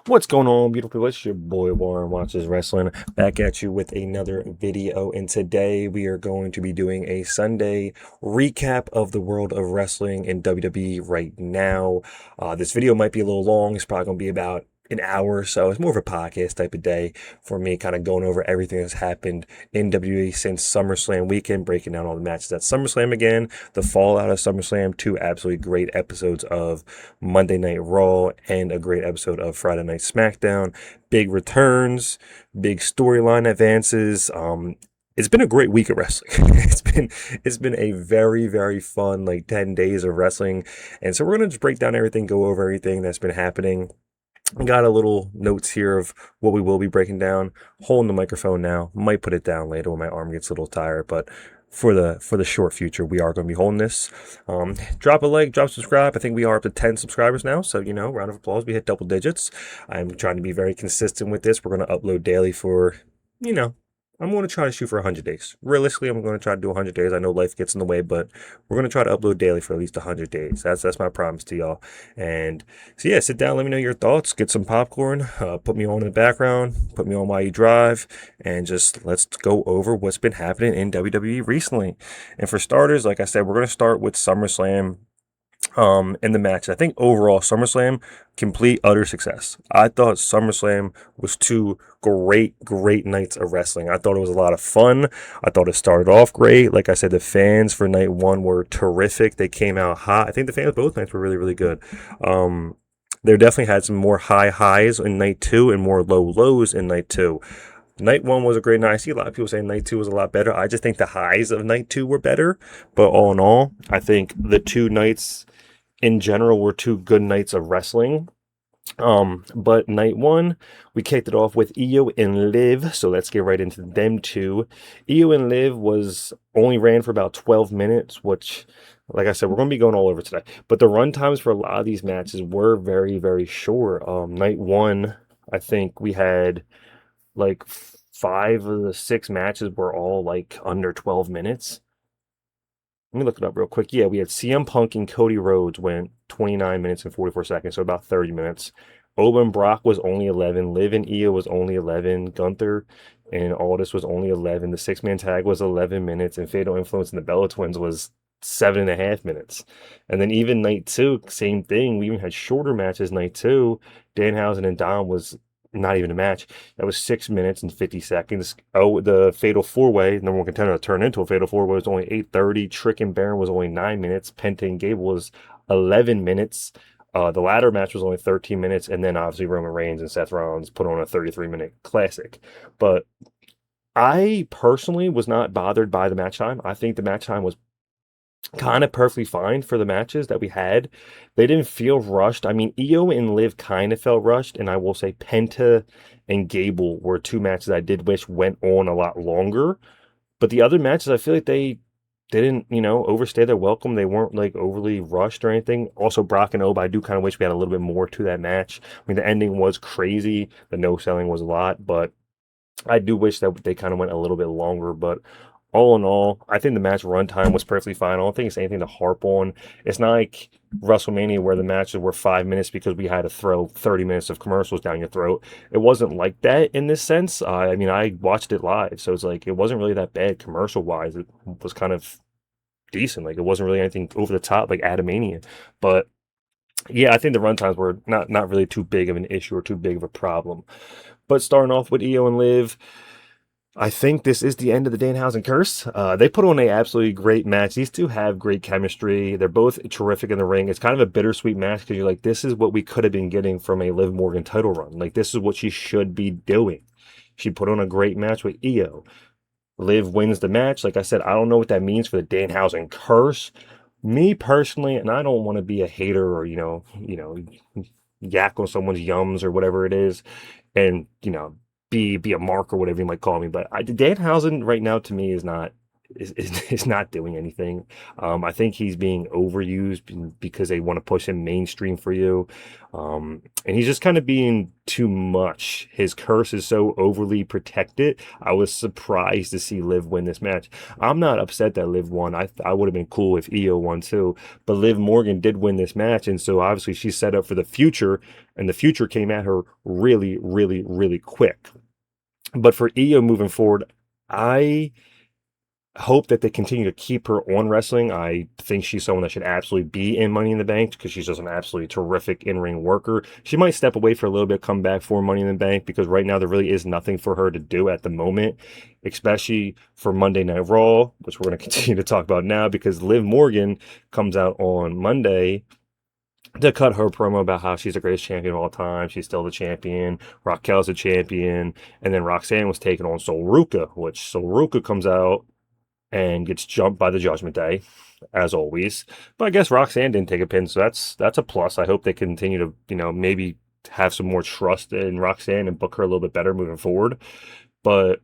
What's going on, beautiful people? It's your boy Warren Watches Wrestling back at you with another video. And today we are going to be doing a Sunday recap of the world of wrestling in WWE right now. This video might be a little long. It's probably going to be about an hour or so. It's more of a podcast type of day for me, kind of going over everything that's happened in WWE since SummerSlam weekend, breaking down all the matches at SummerSlam again, the fallout of SummerSlam, two absolutely great episodes of Monday Night Raw, and a great episode of Friday Night SmackDown. Big returns, big storyline advances. It's been a great week of wrestling. it's been a very fun 10 days of wrestling, and so we're gonna just break down everything, go over everything that's been happening. I got a little notes here of what we will be breaking down. Holding the microphone now. Might put it down later when my arm gets a little tired, but for the short future, we are going to be holding this. Drop a like, drop subscribe. I think we are up to 10 subscribers now, so round of applause. We hit double digits. I'm trying to be very consistent with this. We're going to upload daily for you know I'm going to try to shoot for 100 days. Realistically, I'm going to try to do 100 days. I know life gets in the way, but we're going to try to upload daily for at least 100 days. That's my promise to y'all. And so, yeah, sit down, let me know your thoughts, get some popcorn, put me on in the background, put me on while you drive, and just let's go over what's been happening in WWE recently. And for starters, like I said, we're going to start with SummerSlam in the match. I think overall SummerSlam, complete utter success. I thought SummerSlam was two great nights of wrestling. I thought it was a lot of fun. I thought it started off great. Like I said, the fans for night one were terrific. They came out hot. I think the fans both nights were really good. There definitely had some more high highs in night two and more low lows in night two. Night one was a great night. I see a lot of people saying night two was a lot better. I just think the highs of night two were better. But all in all, I think the two nights in general were two good nights of wrestling. But night one, we kicked it off with Io and Liv. So let's get right into them two. Io and Liv only ran for about 12 minutes, which, like I said, we're going to be going all over today. But the run times for a lot of these matches were very short. Night one, I think we had like 5 of the 6 matches were all under 12 minutes. Let me look it up real quick. Yeah, we had CM Punk and Cody Rhodes went 29 minutes and 44 seconds, so about 30 minutes. Owen Brock was only 11. Liv and Io was only 11. Gunther and Aldis was only 11. The 6-man tag was 11 minutes, and Fatal Influence and the Bella Twins was 7.5 minutes. And then even night two, same thing. We even had shorter matches night two. Danhausen and Dom was not even a match. That was 6 minutes and 50 seconds. Oh, the Fatal 4-Way, number one contender to turn into a Fatal 4-Way, was only 8:30. Trick and Baron was only 9 minutes. Penta and Gable was 11 minutes. The ladder match was only 13 minutes. And then obviously Roman Reigns and Seth Rollins put on a 33-minute classic. But I personally was not bothered by the match time. I think the match time was kind of perfectly fine for the matches that we had. They didn't feel rushed. I mean, Io and Liv kind of felt rushed, and I will say Penta and Gable were two matches I did wish went on a lot longer. But the other matches, I feel like they didn't, overstay their welcome. They weren't overly rushed or anything. Also, Brock and Oba, I do kind of wish we had a little bit more to that match. I mean, the ending was crazy. The no selling was a lot, but I do wish that they kind of went a little bit longer. But all in all, I think the match runtime was perfectly fine. I don't think it's anything to harp on. It's not like WrestleMania where the matches were 5 minutes because we had to throw 30 minutes of commercials down your throat. It wasn't like that in this sense. I mean, I watched it live, so it's it wasn't really that bad commercial-wise. It was kind of decent. It wasn't really anything over the top like Adamania. But yeah, I think the runtimes were not really too big of an issue or too big of a problem. But starting off with Io and Liv, I think this is the end of the Danhausen curse. They put on a absolutely great match. These two have great chemistry. They're both terrific in the ring. It's kind of a bittersweet match because you're like, this is what we could have been getting from a Liv Morgan title run. This is what she should be doing. She put on a great match with Io. Liv wins the match. Like I said, I don't know what that means for the Danhausen curse. Me personally, and I don't want to be a hater or, yak on someone's yums or whatever it is, and, be a mark or whatever you might call me. But Danhausen right now to me is not is not doing anything. I think he's being overused because they want to push him mainstream for you. And he's just kind of being too much. His curse is so overly protected. I was surprised to see Liv win this match. I'm not upset that Liv won. I would have been cool if Io won too. But Liv Morgan did win this match, and so obviously she's set up for the future, and the future came at her really, really, really quick. But for Io moving forward, I hope that they continue to keep her on wrestling. I think she's someone that should absolutely be in Money in the Bank because she's just an absolutely terrific in-ring worker. She might step away for a little bit, come back for Money in the Bank because right now there really is nothing for her to do at the moment, especially for Monday Night Raw, which we're going to continue to talk about now because Liv Morgan comes out on Monday to cut her promo about how she's the greatest champion of all time. She's still the champion. Raquel's the champion. And then Roxanne was taking on Sol Ruca, which Sol Ruca comes out and gets jumped by the Judgment Day, as always. But I guess Roxanne didn't take a pin, so that's a plus. I hope they continue to, maybe have some more trust in Roxanne and book her a little bit better moving forward. But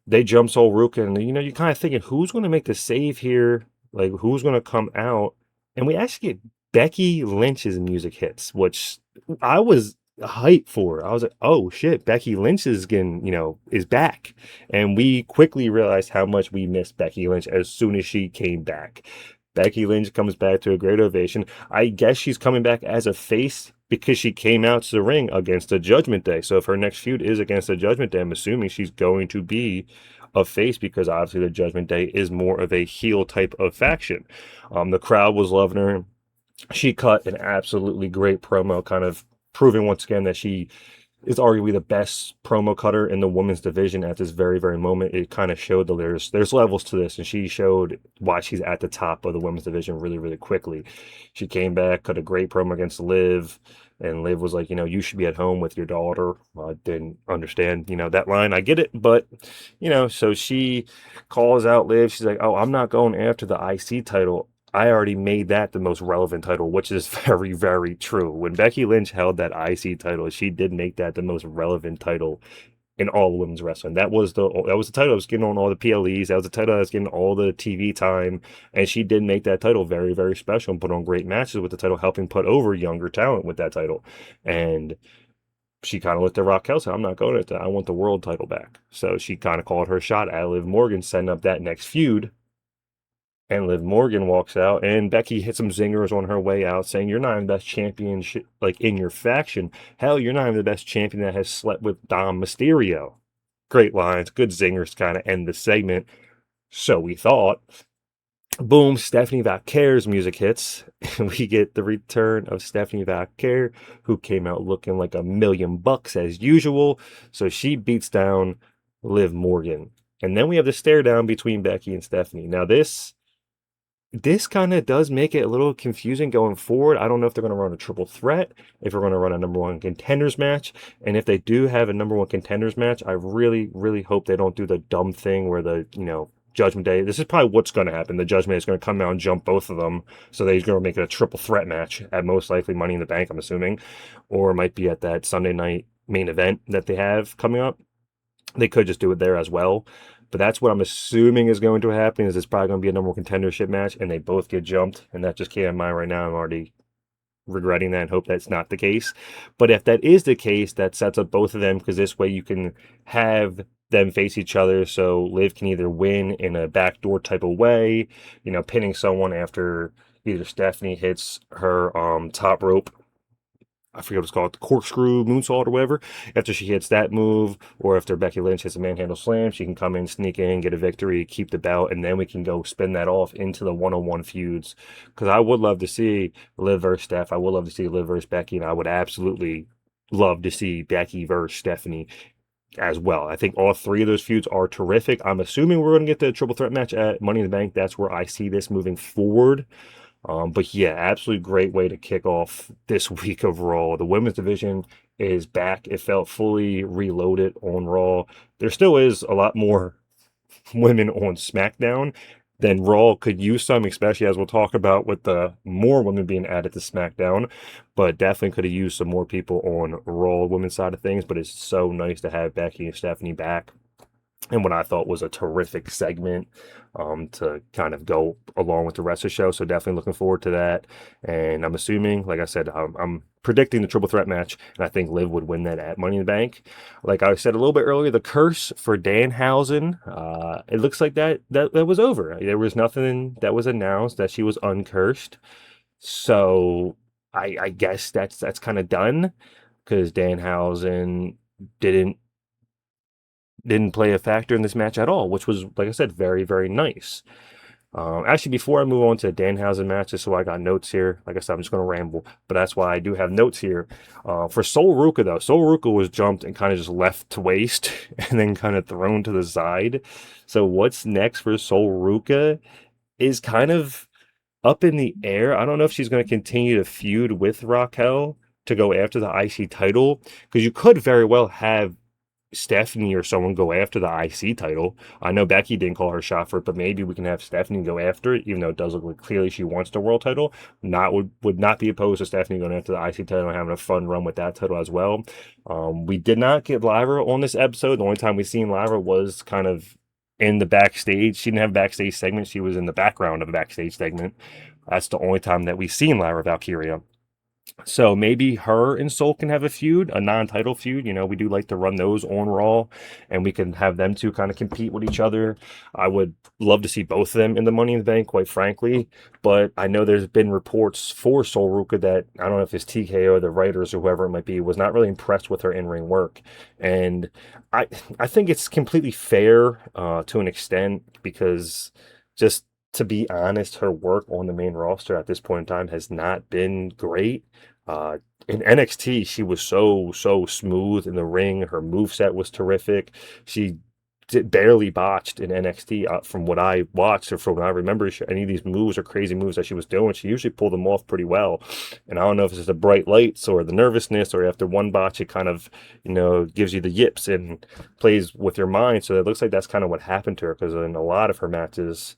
they jump Sol Ruca, and you're kind of thinking, who's going to make the save here? Like, who's going to come out? And we actually get Becky Lynch's music hits, which I was hyped for. I was like, oh shit, Becky Lynch is getting, is back. And we quickly realized how much we missed Becky Lynch as soon as she came back. Becky Lynch comes back to a great ovation. I guess she's coming back as a face because she came out to the ring against the Judgment Day. So if her next feud is against the Judgment Day, I'm assuming she's going to be a face because obviously the Judgment Day is more of a heel type of faction. The crowd was loving her. She cut an absolutely great promo, kind of proving once again that she is arguably the best promo cutter in the women's division at this very, very moment. It kind of showed that there's levels to this, and she showed why she's at the top of the women's division really, really quickly. She came back, cut a great promo against Liv, and Liv was like, you should be at home with your daughter. I didn't understand, that line. I get it, but, so she calls out Liv. She's like, oh, I'm not going after the IC title. I already made that the most relevant title, which is very, very true. When Becky Lynch held that IC title, she did make that the most relevant title in all women's wrestling. That was the title that was getting on all the PLEs. That was the title that was getting all the TV time, and she did make that title very, very special and put on great matches with the title, helping put over younger talent with that title. And she kind of looked at Raquel and said, I'm not going at that. I want the world title back. So she kind of called her shot at Liv Morgan, setting up that next feud. And Liv Morgan walks out, and Becky hits some zingers on her way out, saying, you're not even the best champion like in your faction. Hell, you're not even the best champion that has slept with Dom Mysterio. Great lines, good zingers to kind of end the segment. So we thought. Boom, Stephanie Valquer's music hits. And we get the return of Stephanie Valquer, who came out looking like $1,000,000 as usual. So she beats down Liv Morgan. And then we have the stare down between Becky and Stephanie. Now this kind of does make it a little confusing going forward. I don't know if they're going to run a triple threat, if we're going to run a number one contenders match. And if they do have a number one contenders match, I really, really hope they don't do the dumb thing where the, Judgment Day. This is probably what's going to happen. The Judgment Day is going to come out and jump both of them. So they're going to make it a triple threat match at most likely Money in the Bank, I'm assuming. Or it might be at that Sunday night main event that they have coming up. They could just do it there as well. But that's what I'm assuming is going to happen, is it's probably going to be a number one contendership match, and they both get jumped, and that just came to mind right now. I'm already regretting that and hope that's not the case. But if that is the case, that sets up both of them, because this way you can have them face each other, so Liv can either win in a backdoor type of way, pinning someone after either Stephanie hits her top rope, I forget what it's called, the corkscrew moonsault or whatever. After she hits that move, or after Becky Lynch hits a manhandle slam, she can come in, sneak in, get a victory, keep the belt, and then we can go spin that off into the one-on-one feuds. Because I would love to see Liv versus Steph. I would love to see Liv versus Becky, and I would absolutely love to see Becky versus Stephanie as well. I think all three of those feuds are terrific. I'm assuming we're going to get the triple threat match at Money in the Bank. That's where I see this moving forward. But yeah, absolutely great way to kick off this week of Raw. The women's division is back. It felt fully reloaded on Raw. There still is a lot more women on SmackDown than Raw could use some, especially as we'll talk about with the more women being added to SmackDown. But definitely could have used some more people on Raw women's side of things. But it's so nice to have Becky and Stephanie back. in what I thought was a terrific segment to kind of go along with the rest of the show. So definitely looking forward to that. And I'm assuming, like I said, I'm predicting the triple threat match, and I think Liv would win that at Money in the Bank. Like I said a little bit earlier, the curse for Danhausen, it looks like that was over. There was nothing that was announced that she was uncursed. So I guess that's kind of done because Danhausen didn't didn't play a factor in this match at all, which was, like I said, very, very nice. Actually, before I move on to Danhausen matches, so I got notes here. Like I said, I'm just going to ramble, but that's why I do have notes here. For Sol Ruka, though, Sol Ruka was jumped and kind of just left to waste and then kind of thrown to the side. So what's next for Sol Ruka is kind of up in the air. I don't know if she's going to continue to feud with Raquel to go after the IC title, because you could very well have Stephanie or someone go after the IC title. I know Becky didn't call her shot for it, but maybe we can have Stephanie go after it, even though it does look like clearly she wants the world title. Not would not be opposed to Stephanie going after the IC title and having a fun run with that title as well. We did not get Lyra on this episode. The only time we seen Lyra was kind of in the backstage. She didn't have a backstage segment. She was in the background of a backstage segment. That's the only time that we've seen Lyra Valkyria. So maybe her and Soul can have a feud, a non-title feud. You know, we do like to run those on Raw, and we can have them two kind of compete with each other. I would love to see both of them in the Money in the Bank, quite frankly. But I know there's been reports for Sol Ruka that, I don't know if it's TKO or the writers or whoever it might be, was not really impressed with her in-ring work. And I think it's completely fair to an extent, because just to be honest, her work on the main roster at this point in time has not been great. In NXT, she was so smooth in the ring. Her moveset was terrific. She barely botched in NXT from what I watched or from what I remember. Any of these moves or crazy moves that she was doing, she usually pulled them off pretty well. And I don't know if it's just the bright lights or the nervousness, or after one botch, it kind of, gives you the yips and plays with your mind. So it looks like that's kind of what happened to her, because in a lot of her matches,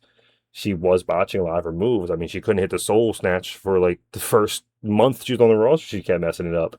she was botching a lot of her moves. I mean, she couldn't hit the soul snatch for like the first month she was on the roster. She kept messing it up.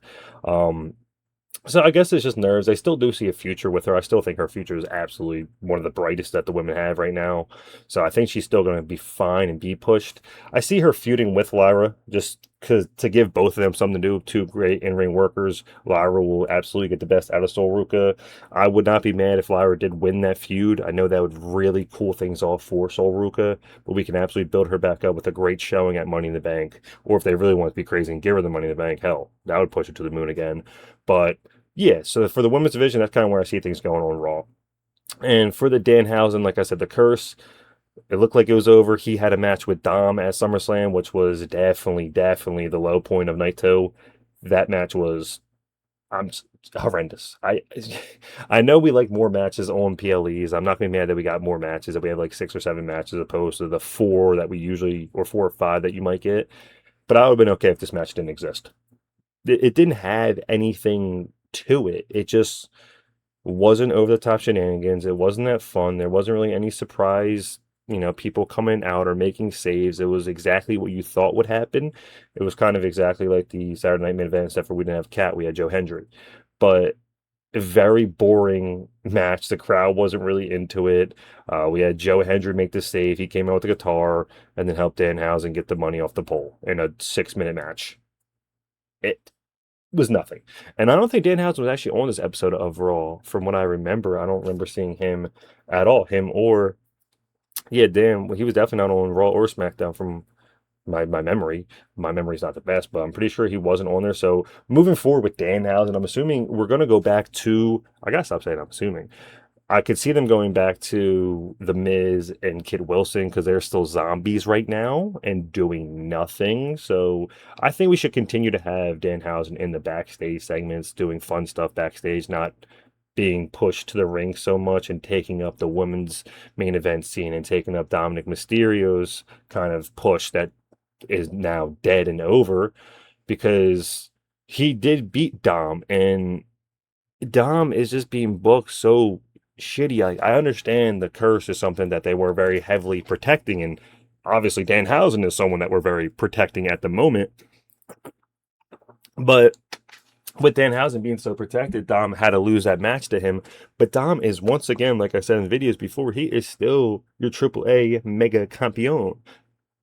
So I guess it's just nerves. I still do see a future with her. I still think her future is absolutely one of the brightest that the women have right now. So I think she's still going to be fine and be pushed. I see her feuding with Lyra just to give both of them something to do. Two great in-ring workers. Lyra will absolutely get the best out of Sol Ruka. I would not be mad if Lyra did win that feud. I know that would really cool things off for Sol Ruka, but we can absolutely build her back up with a great showing at Money in the Bank. Or if they really want to be crazy and give her the Money in the Bank, hell, that would push it to the moon again. But yeah, so for the women's division, that's kind of where I see things going on Raw. And for the Danhausen, like I said, the curse, it looked like it was over. He had a match with Dom at SummerSlam, which was definitely the low point of night two. That match was horrendous. I know we like more matches on PLEs. I'm not going to be mad that we got more matches, that we have like 6 or 7 matches opposed to the 4 that we usually, or 4 or 5 that you might get. But I would have been okay if this match didn't exist. It didn't have anything to it. It just wasn't over the top shenanigans. It wasn't that fun. There wasn't really any surprise, people coming out or making saves. It was exactly what you thought would happen. It was kind of exactly like the Saturday Night main event, except for we didn't have Kat, we had Joe Hendry. But a very boring match. The crowd wasn't really into it. We had Joe Hendry make the save. He came out with the guitar and then helped Danhausen get the money off the pole in a 6-minute match. It was nothing. And I don't think Danhausen was actually on this episode of Raw. From what I remember, I don't remember seeing him at all. Him or, yeah, Dan, well, he was definitely not on Raw or SmackDown from my memory. My memory's not the best, but I'm pretty sure he wasn't on there. So moving forward with Danhausen, I'm assuming we're going to go back to, I gotta stop saying I'm assuming. I could see them going back to The Miz and Kid Wilson, because they're still zombies right now and doing nothing. So I think we should continue to have Danhausen in the backstage segments, doing fun stuff backstage, not being pushed to the ring so much and taking up the women's main event scene and taking up Dominic Mysterio's kind of push that is now dead and over, because he did beat Dom, and Dom is just being booked so shitty. I understand the curse is something that they were very heavily protecting, and obviously Danhausen is someone that we're very protecting at the moment. But With Danhausen being so protected, Dom had to lose that match to him. But Dom is once again, like I said in videos before, he is still your Triple A Mega Campeon,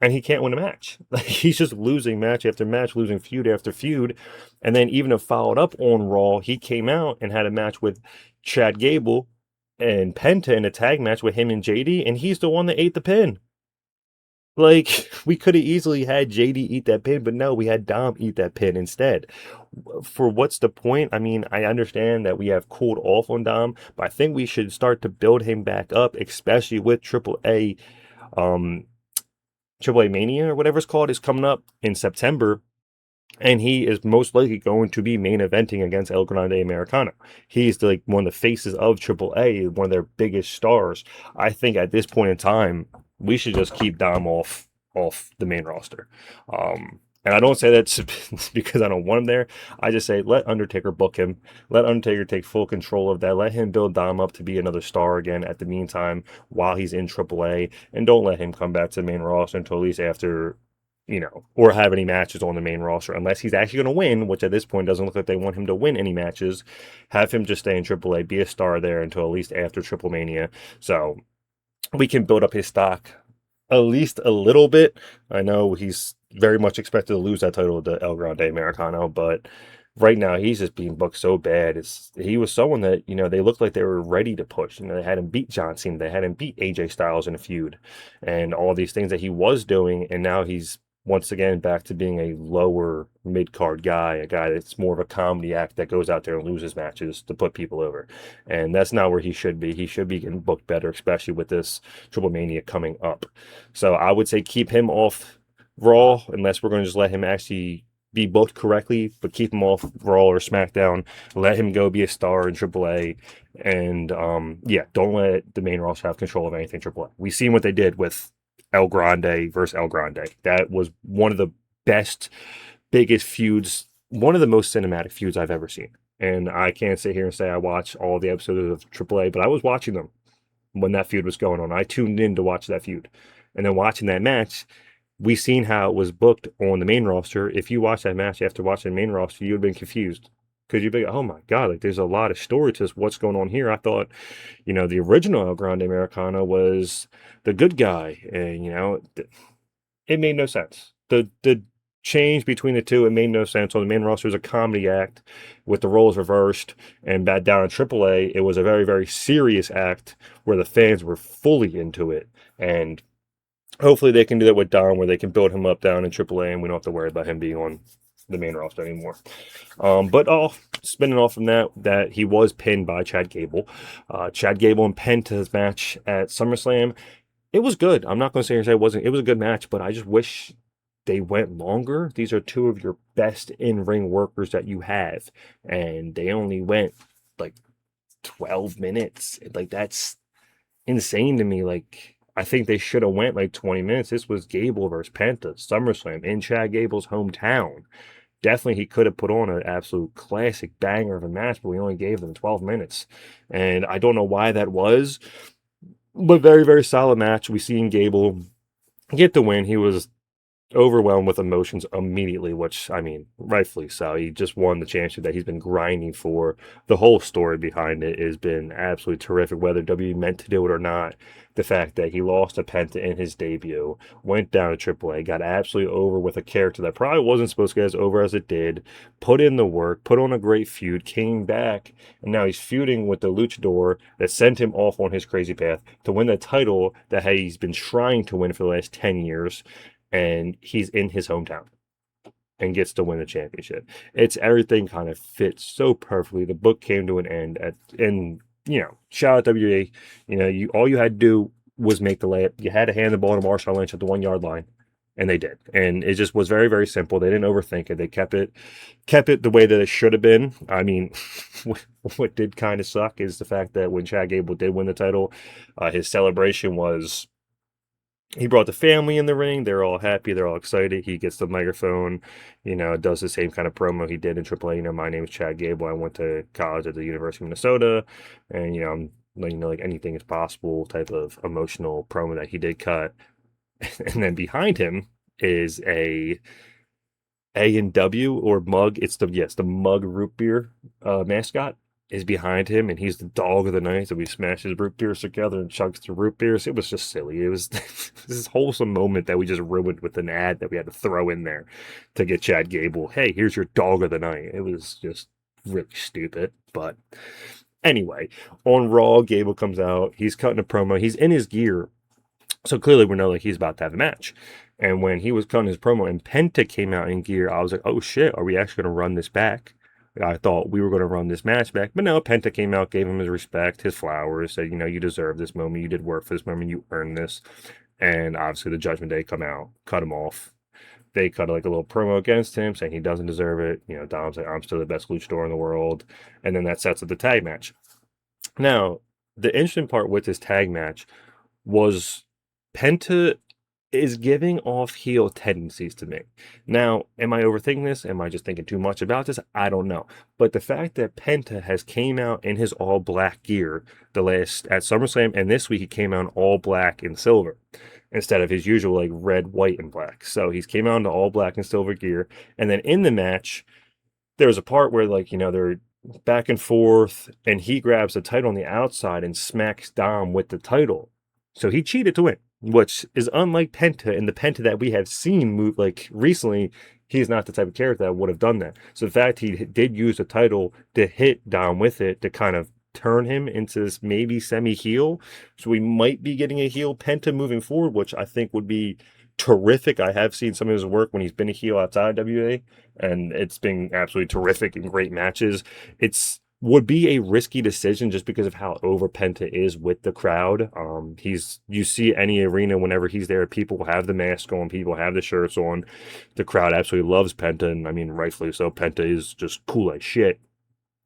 and he can't win a match. Like he's just losing match after match, losing feud after feud. And then even if followed up on Raw, he came out and had a match with Chad Gable and Penta in a tag match with him and JD, and he's the one that ate the pin. Like we could have easily had JD eat that pin, but no, we had Dom eat that pin instead. For what's the point? I mean, I understand that we have cooled off on Dom, but I think we should start to build him back up, especially with um, Triple A Mania or whatever it's called is coming up in September. And he is most likely going to be main eventing against El Grande Americano. He's like one of the faces of Triple A, one of their biggest stars. I think at this point in time, we should just keep Dom off the main roster. And I don't say that because I don't want him there. I just say let Undertaker book him. Let Undertaker take full control of that. Let him build Dom up to be another star again at the meantime while he's in AAA. And don't let him come back to the main roster until at least after, or have any matches on the main roster unless he's actually going to win, which at this point doesn't look like they want him to win any matches. Have him just stay in AAA, be a star there until at least after Triple Mania. So we can build up his stock at least a little bit. I know he's very much expected to lose that title to El Grande Americano, but right now he's just being booked so bad. He was someone that, they looked like they were ready to push. They had him beat John Cena, they had him beat AJ Styles in a feud, and all these things that he was doing, and now he's once again back to being a lower mid-card guy, a guy that's more of a comedy act that goes out there and loses matches to put people over. And that's not where he should be. He should be getting booked better, especially with this Triple Mania coming up. So I would say keep him off Raw unless we're going to just let him actually be booked correctly, but keep him off Raw or SmackDown. Let him go be a star in AAA. And yeah, don't let the main roster have control of anything AAA. We've seen what they did with El Grande versus El Grande. That was one of the best, biggest feuds, one of the most cinematic feuds I've ever seen. And I can't sit here and say I watched all the episodes of AAA, but I was watching them when that feud was going on. I tuned in to watch that feud. And then watching that match, we seen how it was booked on the main roster. If you watch that match after watching the main roster, you would have been confused. Because you'd be like, oh my God, like there's a lot of story to this. What's going on here? I thought, the original El Grande Americano was the good guy. And, it made no sense. The change between the two, it made no sense. On the main roster, it was a comedy act with the roles reversed. And back down in AAA, it was a very, very serious act where the fans were fully into it. And hopefully they can do that with Dom, where they can build him up down in AAA, and we don't have to worry about him being on the main roster anymore. But spinning off from that he was pinned by Chad Gable. Chad Gable and Penta's match at SummerSlam, it was good. I'm not going to say it wasn't. It was a good match, but I just wish they went longer. These are two of your best in-ring workers that you have, and they only went like 12 minutes. Like that's insane to me. Like I think they should have went like 20 minutes. This was Gable versus Penta, SummerSlam in Chad Gable's hometown. Definitely he could have put on an absolute classic banger of a match, but we only gave them 12 minutes. And I don't know why that was, but very, very solid match. We seen Gable get the win. He was overwhelmed with emotions immediately, which, I mean, rightfully so. He just won the championship that he's been grinding for. The whole story behind it has been absolutely terrific, whether WWE meant to do it or not. The fact that he lost to Penta in his debut, went down to AAA, got absolutely over with a character that probably wasn't supposed to get as over as it did, put in the work, put on a great feud, came back, and now he's feuding with the luchador that sent him off on his crazy path to win the title that he's been trying to win for the last 10 years. And he's in his hometown and gets to win the championship. It's everything kind of fits so perfectly. The book came to an end and shout out WWE. All you had to do was make the layup. You had to hand the ball to Marshawn Lynch at the 1 yard line, and they did. And it just was very, very simple. They didn't overthink it. They kept it the way that it should have been. I mean, what did kind of suck is the fact that when Chad Gable did win the title, his celebration was, he brought the family in the ring. They're all happy. They're all excited. He gets the microphone, does the same kind of promo he did in AAA. My name is Chad Gable. I went to college at the University of Minnesota. And, I'm like anything is possible type of emotional promo that he did cut. And then behind him is a A&W or Mug. It's the Mug root beer mascot is behind him, and he's the dog of the night. So we smashes root beers together and chugs the root beers. It was just silly. It was this wholesome moment that we just ruined with an ad that we had to throw in there to get Chad Gable. Hey, here's your dog of the night. It was just really stupid. But anyway, on Raw, Gable comes out. He's cutting a promo. He's in his gear, so clearly we know like he's about to have a match. And when he was cutting his promo and Penta came out in gear, I was like, oh shit, are we actually going to run this back? I thought we were going to run this match back. But no, Penta came out, gave him his respect, his flowers, said, you deserve this moment. You did work for this moment. You earned this. And obviously the Judgment Day come out, cut him off. They cut like a little promo against him saying he doesn't deserve it. Dom's like, I'm still the best luchador in the world. And then that sets up the tag match. Now, the interesting part with this tag match was Penta is giving off heel tendencies to me. Now, am I overthinking this? Am I just thinking too much about this? I don't know. But the fact that Penta has came out in his all black gear the last at SummerSlam, and this week he came out in all black and silver instead of his usual like red, white, and black. So he's came out in all black and silver gear. And then in the match, there was a part where they're back and forth, and he grabs the title on the outside and smacks Dom with the title. So he cheated to win, which is unlike Penta. And the Penta that we have seen move like recently, he's not the type of character that would have done that. So the fact he did use the title to hit Dom with it to kind of turn him into this maybe semi-heel. So we might be getting a heel Penta moving forward, which I think would be terrific. I have seen some of his work when he's been a heel outside WA, and it's been absolutely terrific in great matches. It's would be a risky decision just because of how over Penta is with the crowd. You see any arena whenever he's there, people have the mask on, people have the shirts on. The crowd absolutely loves Penta, and I mean rightfully so. Penta is just cool as shit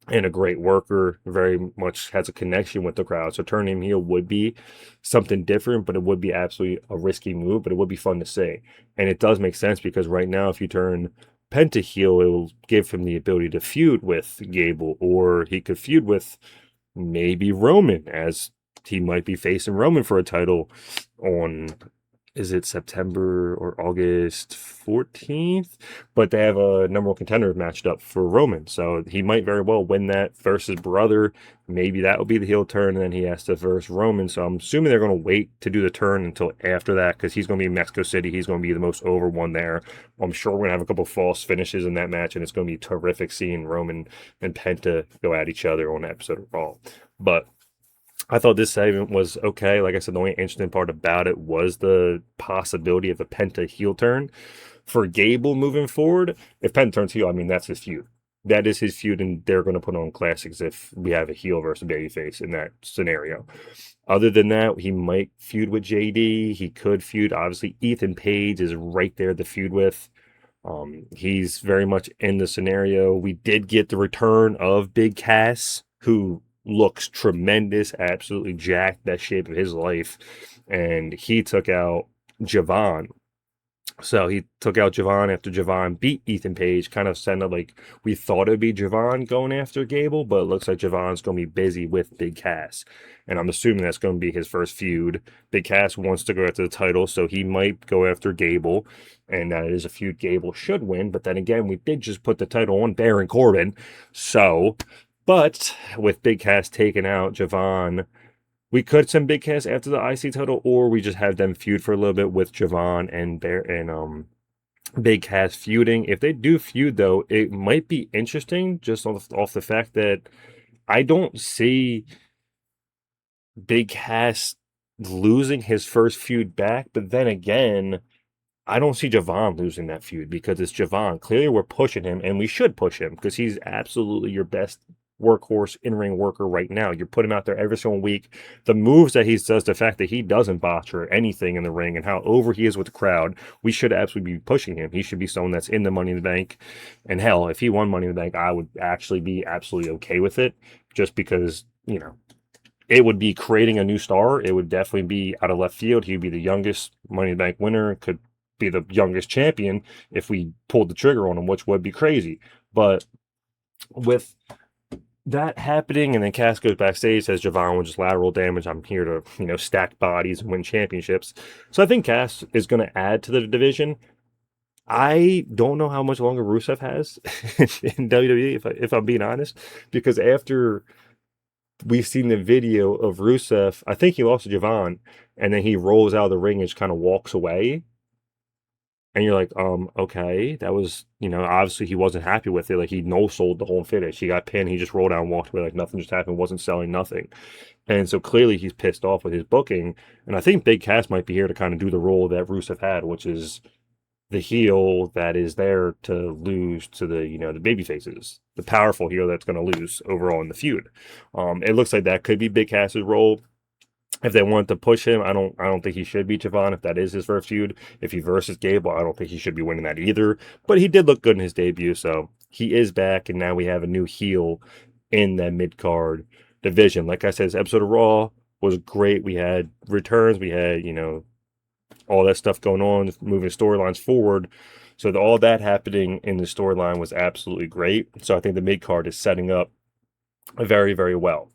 and a great worker, very much has a connection with the crowd. So turning him heel would be something different, but it would be absolutely a risky move, but it would be fun to see. And it does make sense because right now, if you turn Penta heel, it will give him the ability to feud with Gable, or he could feud with maybe Roman, as he might be facing Roman for a title on, is it September or August 14th? But they have a number one contender matched up for Roman. So he might very well win that versus brother. Maybe that will be the heel turn, and then he has to verse Roman. So I'm assuming they're going to wait to do the turn until after that because he's going to be in Mexico City. He's going to be the most over one there. I'm sure we're going to have a couple false finishes in that match, and it's going to be terrific seeing Roman and Penta go at each other on that episode of Raw. But I thought this segment was okay. Like I said, the only interesting part about it was the possibility of a Penta heel turn. For Gable moving forward, if Penta turns heel, I mean, that's his feud. That is his feud, and they're going to put on classics if we have a heel versus babyface in that scenario. Other than that, he might feud with JD. He could feud. Obviously, Ethan Page is right there to feud with. He's very much in the scenario. We did get the return of Big Cass, who looks tremendous, absolutely jacked, that shape of his life. And he took out Javon. So he took out Javon after Javon beat Ethan Page. Kind of sounded like we thought it would be Javon going after Gable, but it looks like Javon's going to be busy with Big Cass. And I'm assuming that's going to be his first feud. Big Cass wants to go after the title, so he might go after Gable. And that is a feud Gable should win. But then again, we did just put the title on Baron Corbin. So, but with Big Cass taking out Javon, we could send Big Cass after the IC title, or we just have them feud for a little bit with Javon and Big Cass feuding. If they do feud, though, it might be interesting just off the fact that I don't see Big Cass losing his first feud back, but then again, I don't see Javon losing that feud because it's Javon. Clearly, we're pushing him, and we should push him because he's absolutely your best workhorse in-ring worker right now. You're putting him out there every single week. The moves that he does, the fact that he doesn't botch or anything in the ring, and how over he is with the crowd, we should absolutely be pushing him. He should be someone that's in the Money in the Bank. And hell, if he won Money in the Bank, I would actually be absolutely okay with it, just because, it would be creating a new star. It would definitely be out of left field. He'd be the youngest Money in the Bank winner, could be the youngest champion if we pulled the trigger on him, which would be crazy. But with that happening, and then Cass goes backstage, says Javon was just lateral damage. I'm here to, stack bodies and win championships. So I think Cass is going to add to the division. I don't know how much longer Rusev has in WWE, if I'm being honest, because after we've seen the video of Rusev, I think he lost to Javon, and then he rolls out of the ring and just kind of walks away. And you're like, okay, that was, obviously he wasn't happy with it. Like he no sold the whole finish. He got pinned. He just rolled out and walked away like nothing just happened. Wasn't selling nothing. And so clearly he's pissed off with his booking. And I think Big Cass might be here to kind of do the role that Rusev had, which is the heel that is there to lose to the the baby faces, the powerful heel that's going to lose overall in the feud. It looks like that could be Big Cass's role. If they want to push him, I don't think he should beat Javon if that is his first feud. If he versus Gable, I don't think he should be winning that either. But he did look good in his debut, so he is back, and now we have a new heel in that mid card division. Like I said, this episode of Raw was great. We had returns, we had all that stuff going on, moving storylines forward. So all that happening in the storyline was absolutely great. So I think the mid card is setting up very, very well.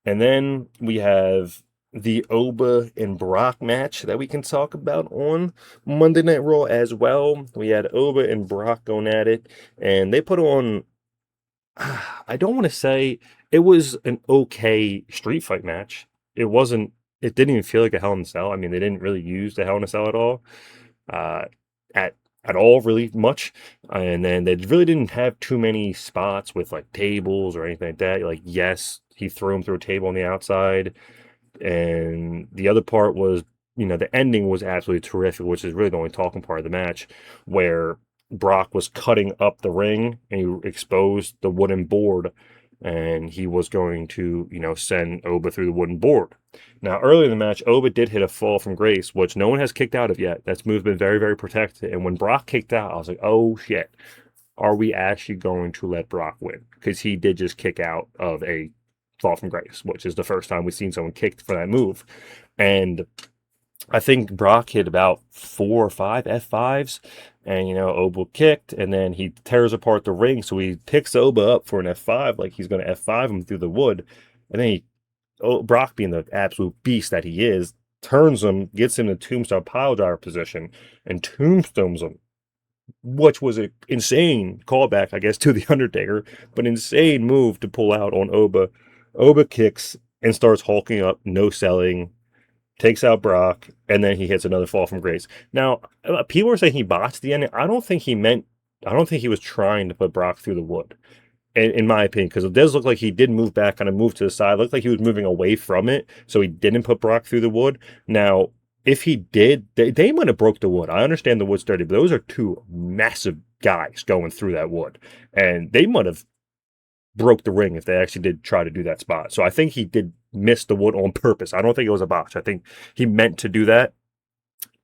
And then we have the Oba and Brock match that we can talk about on Monday Night Raw as well. We had Oba and Brock going at it, and they put on, I don't want to say it was an okay street fight match. It didn't even feel like a Hell in a Cell. I mean, they didn't really use the Hell in a Cell at all, uh, at all, really much. And then they really didn't have too many spots with like tables or anything like that. Like, yes, he threw him through a table on the outside. And the other part was, the ending was absolutely terrific, which is really the only talking part of the match, where Brock was cutting up the ring and he exposed the wooden board, and he was going to, send Oba through the wooden board. Now, earlier in the match, Oba did hit a fall from grace, which no one has kicked out of yet. That's move been very, very protected. And when Brock kicked out, I was like, oh shit, are we actually going to let Brock win? Because he did just kick out of a fall from grace, which is the first time we've seen someone kicked for that move. And I think Brock hit about 4 or 5 F5s, and Oba kicked, and then he tears apart the ring, so he picks Oba up for an F5, like he's going to F5 him through the wood, and then Brock, being the absolute beast that he is, turns him, gets him to tombstone piledriver position, and tombstones him, which was an insane callback, I guess, to The Undertaker, but insane move to pull out on Oba. Oba kicks and starts hulking up, no selling, takes out Brock, and then he hits another fall from grace. Now, people are saying he botched the ending. I don't think he was trying to put Brock through the wood, in my opinion, because it does look like he did move back, kind of move to the side. It looked like he was moving away from it, so he didn't put Brock through the wood. Now, if he did, they might have broke the wood. I understand the wood's dirty, but those are two massive guys going through that wood, and they might have broke the ring if they actually did try to do that spot. So I think he did miss the wood on purpose. I don't think it was a botch. I think he meant to do that.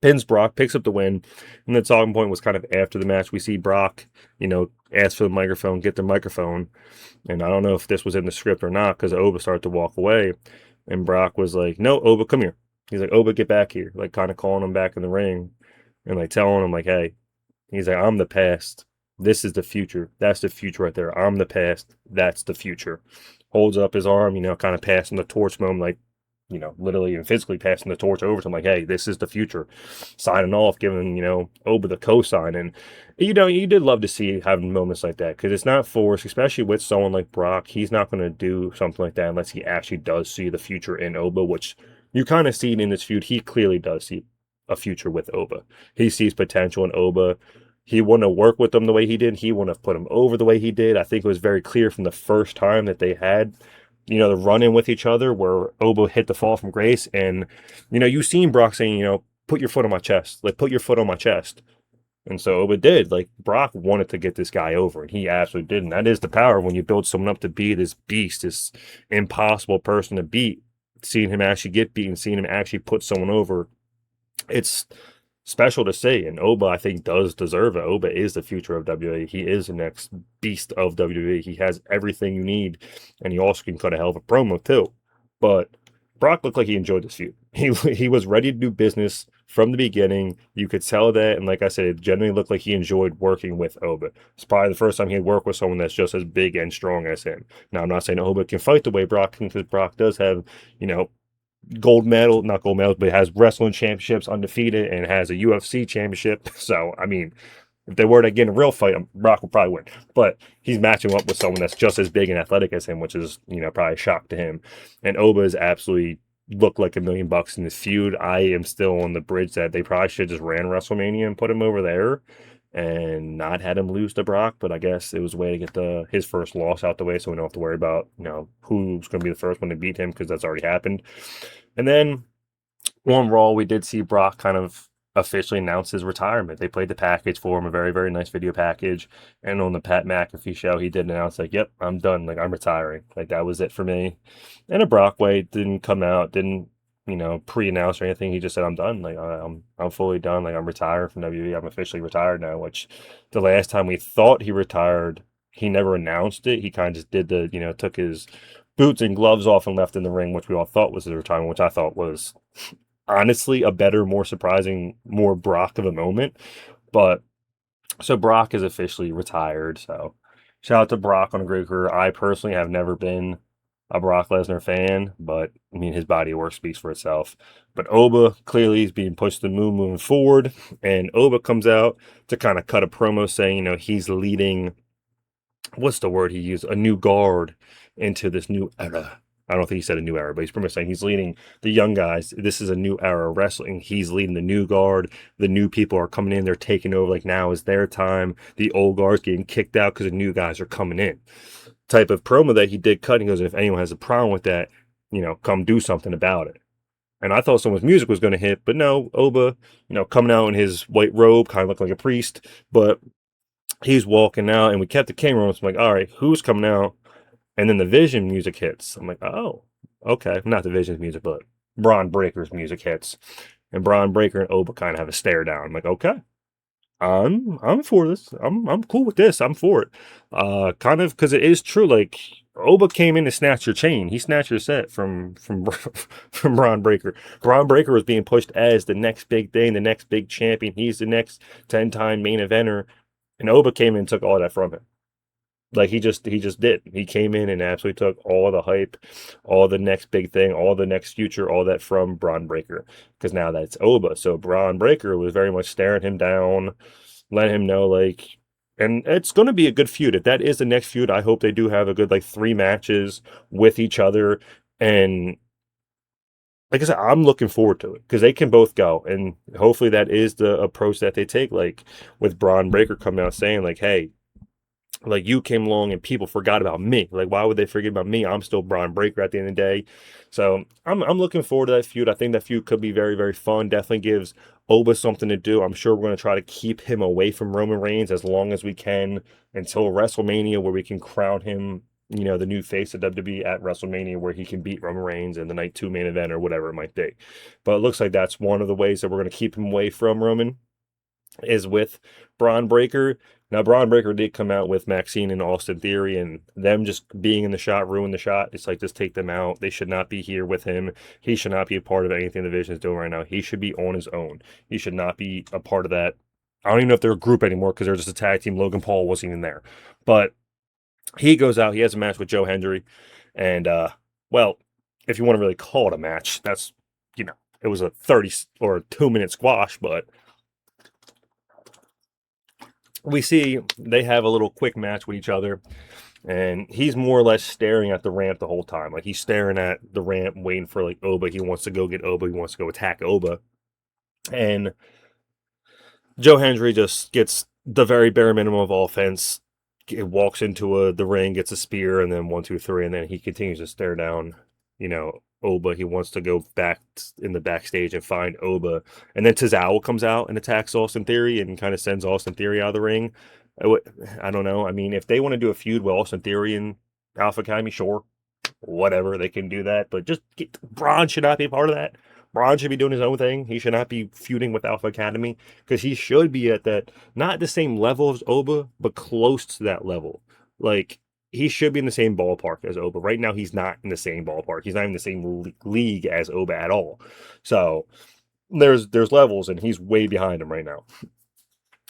Pins Brock, picks up the win, and the talking point was kind of after the match. We see Brock, ask for the microphone, get the microphone, and I don't know if this was in the script or not, because Oba started to walk away, and Brock was like, "No, Oba, come here." He's like, "Oba, get back here," like kind of calling him back in the ring, and like telling him like, "Hey," he's like, "I'm the past. This is the future. That's the future right there. I'm the past. That's the future." Holds up his arm, kind of passing the torch to him, like, literally and physically passing the torch over to him, like, "Hey, this is the future." Signing off, giving, Oba the cosign. And, you did love to see having moments like that, because it's not forced, especially with someone like Brock. He's not going to do something like that unless he actually does see the future in Oba, which you kind of see in this feud. He clearly does see a future with Oba. He sees potential in Oba. He wouldn't have worked with them the way he did. He wouldn't have put him over the way he did. I think it was very clear from the first time that they had, the run-in with each other, where Oba hit the fall from grace. And, you've seen Brock saying, "Put your foot on my chest. Like, put your foot on my chest." And so Oba did. Like, Brock wanted to get this guy over, and he absolutely did. And that is the power when you build someone up to be this beast, this impossible person to beat. Seeing him actually get beaten, seeing him actually put someone over, it's special to see. And Oba, I think, does deserve it. Oba is the future of WWE. He is the next beast of WWE. He has everything you need, and he also can cut a hell of a promo too. But Brock looked like he enjoyed this feud. He was ready to do business from the beginning. You could tell that, and like I said, it generally looked like he enjoyed working with Oba. It's probably the first time he had worked with someone that's just as big and strong as him. Now, I'm not saying Oba can fight the way Brock can, because Brock does have, gold medal, not gold medals, but has wrestling championships undefeated and has a UFC championship. So, I mean, if they were to get in a real fight, Brock would probably win. But he's matching up with someone that's just as big and athletic as him, which is, probably a shock to him. And Oba is absolutely looked like $1 million in this feud. I am still on the bridge that they probably should just ran WrestleMania and put him over there and not had him lose to Brock. But I guess it was a way to get his first loss out the way, so we don't have to worry about who's going to be the first one to beat him, because that's already happened. And then on Raw, we did see Brock kind of officially announce his retirement. They played the package for him, a very, very nice video package. And on the Pat McAfee show, he did announce, like, yep, I'm done. Like, I'm retiring. Like, that was it for me. And a Brock way didn't come out, didn't, pre-announce or anything. He just said, I'm done. Like, I'm fully done. Like, I'm retired from WWE. I'm officially retired now, which the last time we thought he retired, he never announced it. He kind of just did took his boots and gloves off and left in the ring, which we all thought was his retirement, which I thought was honestly a better, more surprising, more Brock of a moment. But so Brock is officially retired. So shout out to Brock on a great career. I personally have never been a Brock Lesnar fan, but I mean, his body of work speaks for itself. But Oba clearly is being pushed to the moon moving forward. And Oba comes out to kind of cut a promo saying, he's leading, what's the word he used? A new guard into this new era. I don't think he said a new era, but he's pretty much saying he's leading the young guys. This is a new era of wrestling. He's leading the new guard. The new people are coming in. They're taking over. Like, now is their time. The old guard's getting kicked out because the new guys are coming in. Type of promo that he did cut. He goes, if anyone has a problem with that, come do something about it. And I thought someone's music was going to hit, but no, Oba, coming out in his white robe, kind of looked like a priest, but he's walking out, and we kept the camera on. So I'm like, all right, who's coming out? And then the Vision music hits. I'm like, oh, okay. Not the Vision's music, but Braun Breaker's music hits. And Braun Breaker and Oba kind of have a stare down. I'm like, okay, I'm for this. I'm cool with this. I'm for it. Kind of, because it is true. Like, Oba came in to snatch your chain. He snatched your set from from Braun Breaker. Braun Breaker was being pushed as the next big thing, the next big champion. He's the next 10-time main eventer. And Oba came in and took all that from him. Like, he just did. He came in and absolutely took all the hype, all the next big thing, all the next future, all that from Braun Breaker. Because now that's Oba. So Braun Breaker was very much staring him down, letting him know, like, and it's going to be a good feud. If that is the next feud, I hope they do have a good, like, 3 matches with each other. And like I said, I'm looking forward to it because they can both go. And hopefully that is the approach that they take. Like, with Braun Breaker coming out saying, like, hey, like, you came along and people forgot about me. Like, why would they forget about me? I'm still Braun Breaker at the end of the day. So I'm looking forward to that feud. I think that feud could be very, very fun. Definitely gives Oba something to do. I'm sure we're going to try to keep him away from Roman Reigns as long as we can until WrestleMania, where we can crown him, the new face of WWE at WrestleMania, where he can beat Roman Reigns in the night 2 main event or whatever it might be. But it looks like that's one of the ways that we're going to keep him away from Roman, is with Braun Breaker. Now, Braun Breaker did come out with Maxine and Austin Theory, and them just being in the shot ruined the shot. It's like, just take them out. They should not be here with him. He should not be a part of anything the Vision is doing right now. He should be on his own. He should not be a part of that. I don't even know if they're a group anymore because they're just a tag team. Logan Paul wasn't even there. But he goes out. He has a match with Joe Hendry. And, well, if you want to really call it a match, that's, it was a 30 or 2-minute squash, but we see they have a little quick match with each other, and he's more or less staring at the ramp the whole time. Like, he's staring at the ramp, waiting for, like, Oba. He wants to go get Oba. He wants to go attack Oba. And Joe Hendry just gets the very bare minimum of offense. It walks into the ring, gets a spear, and then 1, 2, 3, and then he continues to stare down, Oba. He wants to go back in the backstage and find Oba. And then Tozawa comes out and attacks Austin Theory and kind of sends Austin Theory out of the ring. I don't know. I mean, if they want to do a feud with Austin Theory and Alpha Academy, sure. Whatever, they can do that. But Braun should not be a part of that. Braun should be doing his own thing. He should not be feuding with Alpha Academy, because he should be at that, not the same level as Oba, but close to that level. Like, he should be in the same ballpark as Oba. Right now, he's not in the same ballpark. He's not in the same league as Oba at all. So there's levels, and he's way behind him right now.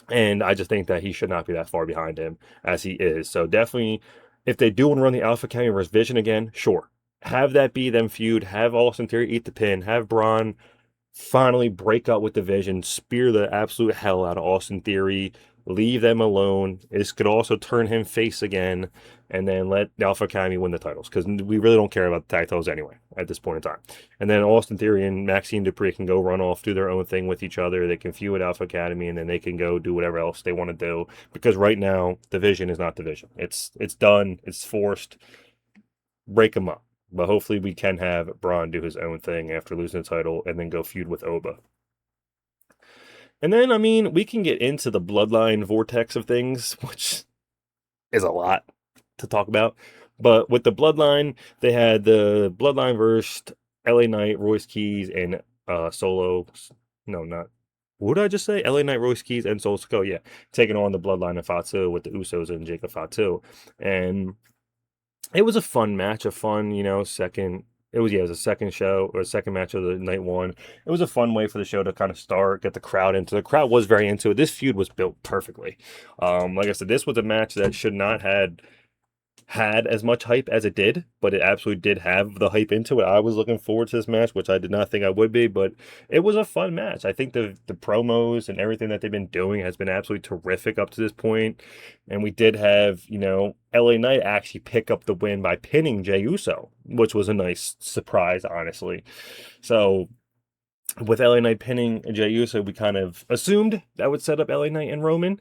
And I just think that he should not be that far behind him as he is. So definitely, if they do want to run the Alpha Academy versus Vision again, sure. have that be them feud, have Austin Theory eat the pin, have Braun finally break up with the Vision, spear the absolute hell out of Austin Theory, leave them alone. This could also turn him face again, and then let the Alpha Academy win the titles, because we really don't care about the tag titles anyway at this point in time. And then Austin Theory and Maxine Dupree can go run off, do their own thing with each other. They can feud with Alpha Academy, and then they can go do whatever else they want to do, because right now the Vision is not the Vision. It's done. It's forced. Break them up. But hopefully we can have Braun do his own thing after losing the title and then go feud with Oba. And then, I mean, we can get into the bloodline vortex of things, which is a lot to talk about. But with the bloodline, they had the bloodline versus LA Knight, Royce Keys, and Solo. No, not. What did I just say? LA Knight, Royce Keys, and Solo Sikoa. Yeah, taking on the bloodline of Fatu with the Usos and Jacob Fatu. And it was a fun match, a fun, second. It was a second show or a second match of the night one. It was a fun way for the show to kind of start, get the crowd into. The crowd was very into it. This feud was built perfectly. Like I said, this was a match that should not had as much hype as it did, but it absolutely did have the hype into it. I was looking forward to this match, which I did not think I would be, but it was a fun match. I think the promos and everything that they've been doing has been absolutely terrific up to this point. And we did have, LA Knight actually pick up the win by pinning Jey Uso, which was a nice surprise, honestly. So with LA Knight pinning Jey Uso, we kind of assumed that would set up LA Knight and Roman.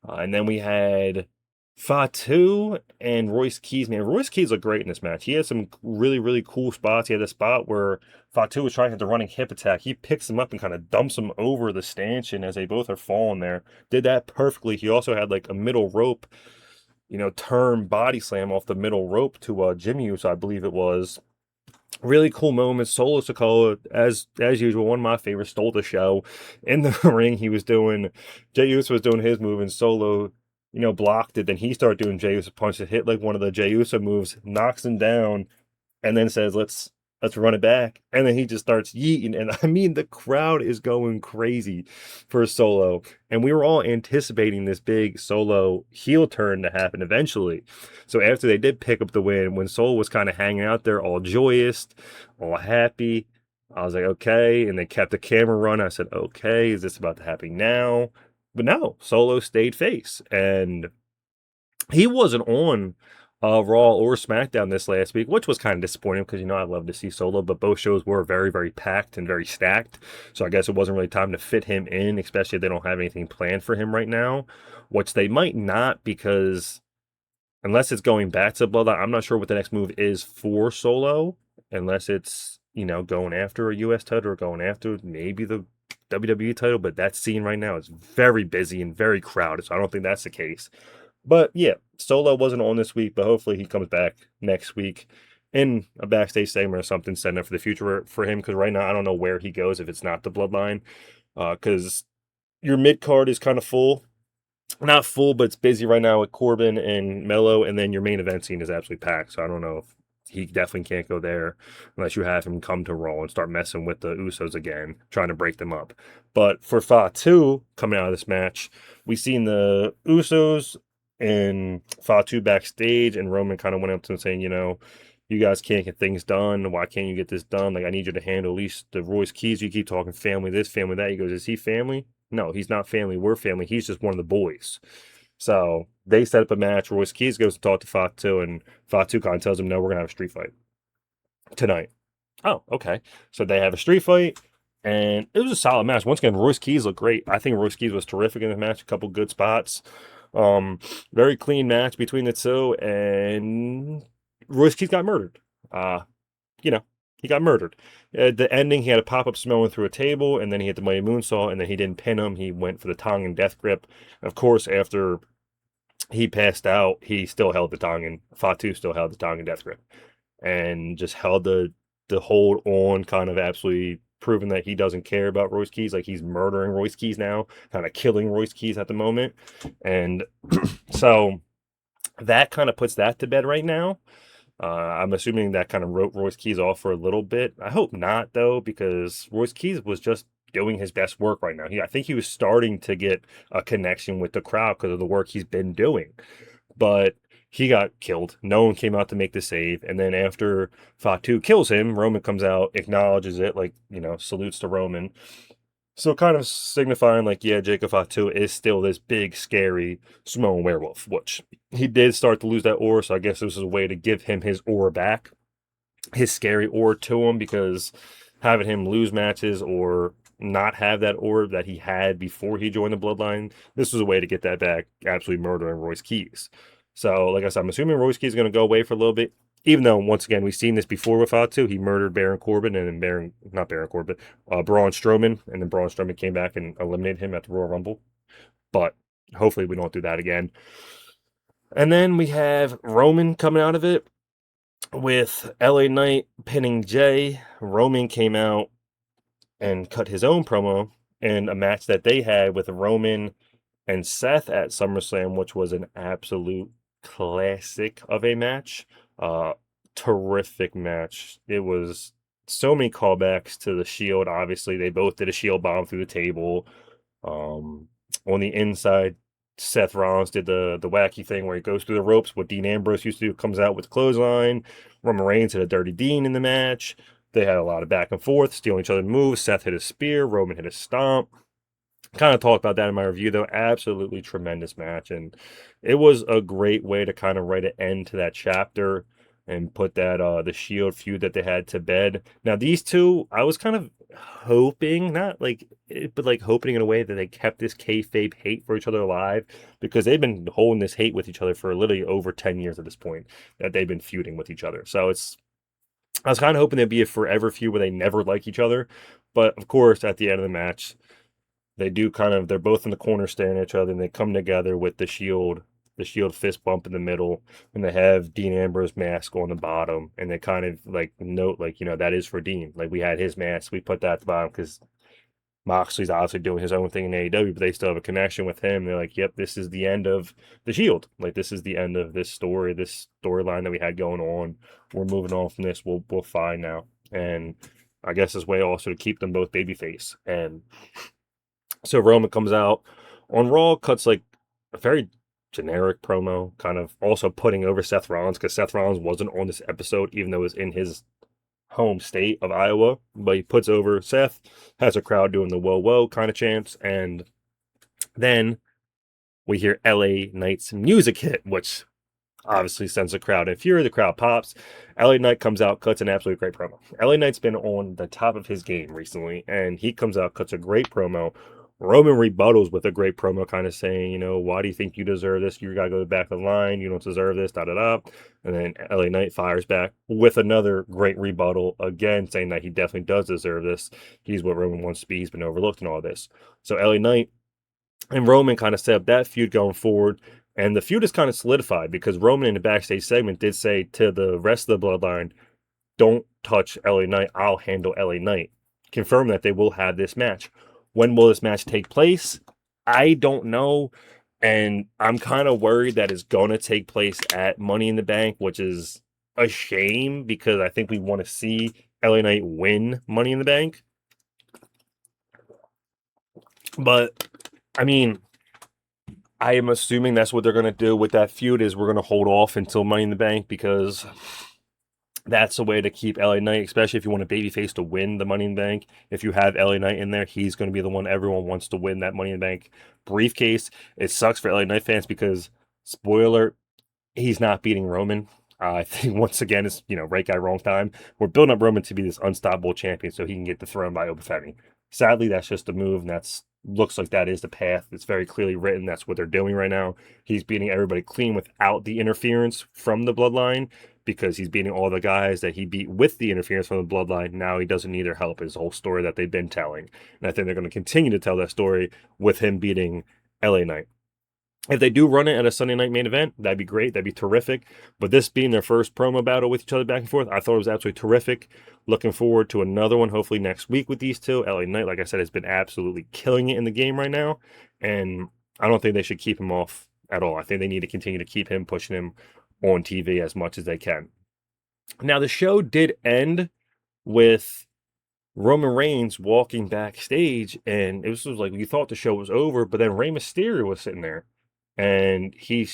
And then we had Fatu and Royce Keys. Man, Royce Keys looked great in this match. He had some really, really cool spots. He had a spot where Fatu was trying to hit the running hip attack. He picks him up and kind of dumps him over the stanchion as they both are falling there. Did that perfectly. He also had like a middle rope, turn body slam off the middle rope to Jimmy Uso, I believe it was. Really cool moments. Solo Sikoa, as usual, one of my favorites, stole the show. In the ring, Jey Uso was doing his move, and Solo, blocked it. Then he started doing Jey Uso punches, hit like one of the Jey Uso moves, knocks him down, and then says, let's run it back. And then he just starts yeeting. And I mean, the crowd is going crazy for Solo. And we were all anticipating this big Solo heel turn to happen eventually. So after they did pick up the win, when Solo was kind of hanging out there all joyous, all happy, I was like, okay. And they kept the camera running. I said, okay, is this about to happen now? But no, Solo stayed face. And he wasn't on Raw or SmackDown this last week, which was kind of disappointing because, I love to see Solo, but both shows were very, very packed and very stacked. So I guess it wasn't really time to fit him in, especially if they don't have anything planned for him right now, which they might not, because unless it's going back to Bloodline, I'm not sure what the next move is for Solo, unless it's, going after a U.S. title or going after maybe the WWE title, but that scene right now is very busy and very crowded, so I don't think that's the case. But yeah, Solo wasn't on this week, but hopefully he comes back next week in a backstage segment or something, setting up for the future for him, because right now I don't know where he goes if it's not the Bloodline, because your mid-card is kind of full. Not full, but it's busy right now with Corbin and Mello, and then your main event scene is absolutely packed, so I don't know if he definitely can't go there unless you have him come to Raw and start messing with the Usos again, trying to break them up. But for Fatu coming out of this match, we seen the Usos and Fatu backstage, and Roman kind of went up to him saying, you guys can't get things done. Why can't you get this done? Like, I need you to handle at least the Royce Keys. You keep talking family this, family that. He goes, is he family? No, he's not family. We're family. He's just one of the boys. So they set up a match. Royce Keys goes to talk to Fatu, and Fatu kind of tells him, no, we're going to have a street fight tonight. Oh, okay. So they have a street fight, and it was a solid match. Once again, Royce Keys looked great. I think Royce Keys was terrific in the match. A couple good spots. Very clean match between the two, and Royce Keys got murdered. He got murdered. At the ending, he had a pop-up smelling through a table, and then he hit the Mighty Moonsault, and then he didn't pin him. He went for the Tongan death grip. Of course, after he passed out, he still held the Tongan. Fatu still held the Tongan death grip, and just held the hold on, kind of absolutely proving that he doesn't care about Royce Keys. Like, he's murdering Royce Keys now, kind of killing Royce Keys at the moment. And so that kind of puts that to bed right now. I'm assuming that kind of wrote Royce Keys off for a little bit. I hope not, though, because Royce Keys was just doing his best work right now. I think he was starting to get a connection with the crowd because of the work he's been doing. But He got killed. No one came out to make the save. And then after Fatu kills him, Roman comes out, acknowledges it, like, salutes to Roman. So kind of signifying like, yeah, Jacob Fatu is still this big, scary Samoan werewolf, which he did start to lose that aura. So I guess this was a way to give him his aura back, his scary aura to him, because having him lose matches or not have that aura that he had before he joined the Bloodline, this was a way to get that back, absolutely murdering Royce Keys. So, like I said, I'm assuming Royce Keys is going to go away for a little bit, even though, once again, we've seen this before with Fatu. He murdered Baron Corbin and then Braun Strowman, and then Braun Strowman came back and eliminated him at the Royal Rumble. But hopefully we don't do that again. And then we have Roman coming out of it with LA Knight pinning Jay. Roman came out and cut his own promo in a match that they had with Roman and Seth at SummerSlam, which was an absolute classic of a match. Terrific match. It was so many callbacks to the Shield. Obviously, they both did a Shield bomb through the table. On the inside, Seth Rollins did the wacky thing where he goes through the ropes. What Dean Ambrose used to do, comes out with the clothesline. Roman Reigns hit a Dirty Dean in the match. They had a lot of back and forth, stealing each other's moves. Seth hit a spear. Roman hit a stomp. Kind of talked about that in my review, though. Absolutely tremendous match. And it was a great way to kind of write an end to that chapter and put that the Shield feud that they had to bed. Now, these two, I was kind of hoping, not like, but like hoping in a way that they kept this kayfabe hate for each other alive, because they've been holding this hate with each other for literally over 10 years at this point, that they've been feuding with each other. So I was kind of hoping there'd be a forever feud where they never like each other. But of course, at the end of the match, they're both in the corner staring at each other, and they come together with the Shield fist bump in the middle, and they have Dean Ambrose mask on the bottom, and they kind of like note, like, that is for Dean. Like, we had his mask, we put that at the bottom because Moxley's obviously doing his own thing in AEW, but they still have a connection with him. They're like, yep, this is the end of the Shield. Like, this is the end of this storyline that we had going on. We're moving on from this. We'll fine now. And I guess this way also to keep them both babyface. And so Roman comes out on Raw, cuts like a very generic promo, kind of also putting over Seth Rollins, because Seth Rollins wasn't on this episode, even though it was in his home state of Iowa. But he puts over Seth, has a crowd doing the whoa whoa kind of chants, and then we hear LA Knight's music hit, which obviously sends the crowd in fury. The crowd pops. LA Knight comes out, cuts an absolutely great promo. LA Knight's been on the top of his game recently, and he comes out, cuts a great promo. Roman rebuttals with a great promo, kind of saying, why do you think you deserve this? You got to go to the back of the line. You don't deserve this, da da da. And then LA Knight fires back with another great rebuttal, again, saying that he definitely does deserve this. He's what Roman wants to be. He's been overlooked and all this. So LA Knight and Roman kind of set up that feud going forward. And the feud is kind of solidified because Roman in the backstage segment did say to the rest of the Bloodline, don't touch LA Knight. I'll handle LA Knight. Confirm that they will have this match. When will this match take place? I don't know. And I'm kind of worried that it's going to take place at Money in the Bank, which is a shame because I think we want to see LA Knight win Money in the Bank. But, I mean, I am assuming that's what they're going to do with that feud, is we're going to hold off until Money in the Bank, because that's a way to keep LA Knight, especially if you want a babyface to win the Money in the Bank. If you have LA Knight in there, he's going to be the one everyone wants to win that Money in the Bank briefcase. It sucks for LA Knight fans because, spoiler, he's not beating Roman. I think, once again, it's, right guy, wrong time. We're building up Roman to be this unstoppable champion so he can get the throne by Oba Femi. Sadly, that's just a move, and looks like that is the path. It's very clearly written. That's what they're doing right now. He's beating everybody clean without the interference from the Bloodline, because he's beating all the guys that he beat with the interference from the Bloodline. Now he doesn't need their help. It's a whole story that they've been telling. And I think they're going to continue to tell that story with him beating LA Knight. If they do run it at a Sunday night main event, that'd be great. That'd be terrific. But this being their first promo battle with each other back and forth, I thought it was absolutely terrific. Looking forward to another one, hopefully next week with these two. LA Knight, like I said, has been absolutely killing it in the game right now. And I don't think they should keep him off at all. I think they need to continue to keep him, pushing him on TV as much as they can. Now, the show did end with Roman Reigns walking backstage, and it was like you thought the show was over, but then Rey Mysterio was sitting there. and he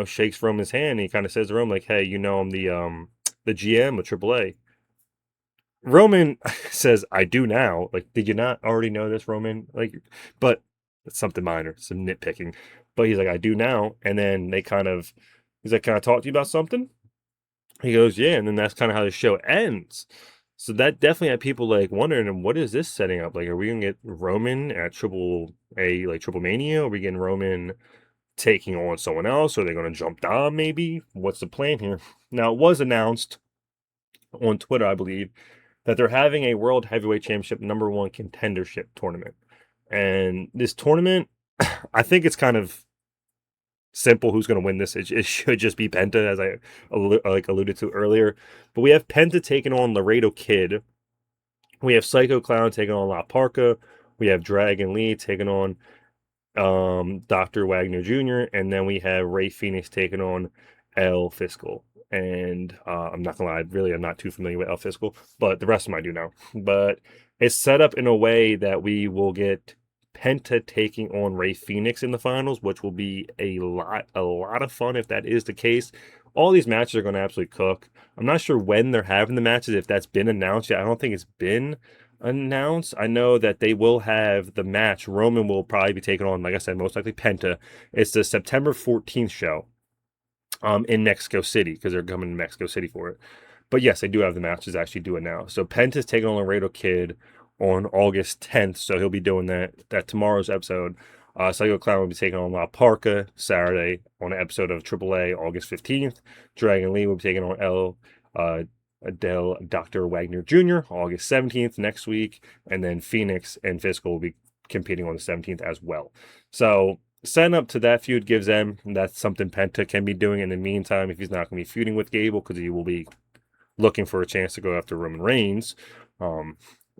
shakes Roman's hand, and he kind of says to Roman like, "Hey, I'm the GM of AAA." Roman says, "I do now." Like, did you not already know this, Roman? Like, but it's something minor, some nitpicking. But he's like, "I do now," and then he's like, "Can I talk to you about something?" He goes, "Yeah," and then that's kind of how the show ends. So that definitely had people like wondering, what is this setting up? Like, are we gonna get Roman at Triple A, like Triple Mania? Are we getting Roman taking on someone else? Are they gonna jump Dom maybe? What's the plan here? Now, it was announced on Twitter, I believe, that they're having a World Heavyweight Championship #1 contendership tournament. And this tournament, I think it's kind of simple who's going to win this. It should just be Penta, as I alluded to earlier. But we have Penta taking on Laredo Kid. We have Psycho Clown taking on La Parka. We have Dragon Lee taking on Dr. Wagner Jr., and then we have Ray Phoenix taking on El Fiscal. And I'm not gonna lie, really, I'm not too familiar with El Fiscal, but the rest of them I do know. But it's set up in a way that we will get Penta taking on Ray Phoenix in the finals, which will be a lot of fun if that is the case. All these matches are going to absolutely cook. I'm not sure when they're having the matches, if that's been announced yet. I don't think it's been announced. I know that they will have the match. Roman will probably be taking on, like I said, most likely Penta. It's the September 14th show in Mexico City, because they're coming to Mexico City for it. But yes, they do have the matches actually do it now. So Penta's taking on Laredo Kid on August 10th. So he'll be doing that tomorrow's episode. Psycho Clown will be taking on La Parka Saturday on an episode of AAA August 15th. Dragon Lee will be taking on Adele Dr. Wagner Jr. August 17th next week. And then Phoenix and Fiscal will be competing on the 17th as well. So setting up to that feud gives them, that's something Penta can be doing in the meantime if he's not going to be feuding with Gable, because he will be looking for a chance to go after Roman Reigns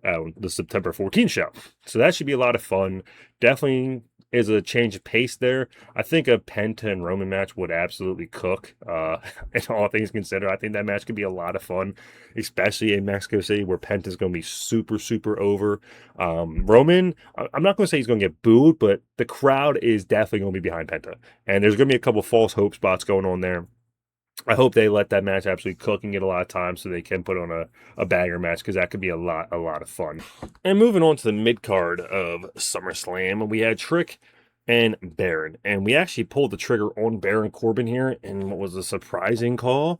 the September 14th show. So that should be a lot of fun. Definitely is a change of pace there. I think a Penta and Roman match would absolutely cook. In all things considered, I think that match could be a lot of fun, especially in Mexico City where Penta's going to be super, super over. Roman, I'm not going to say he's going to get booed, but the crowd is definitely going to be behind Penta. And there's going to be a couple false hope spots going on there. I hope they let that match absolutely cook and get a lot of time so they can put on a banger match, because that could be a lot of fun. And moving on to the mid card of SummerSlam, we had Trick and Baron. And we actually pulled the trigger on Baron Corbin here in what was a surprising call.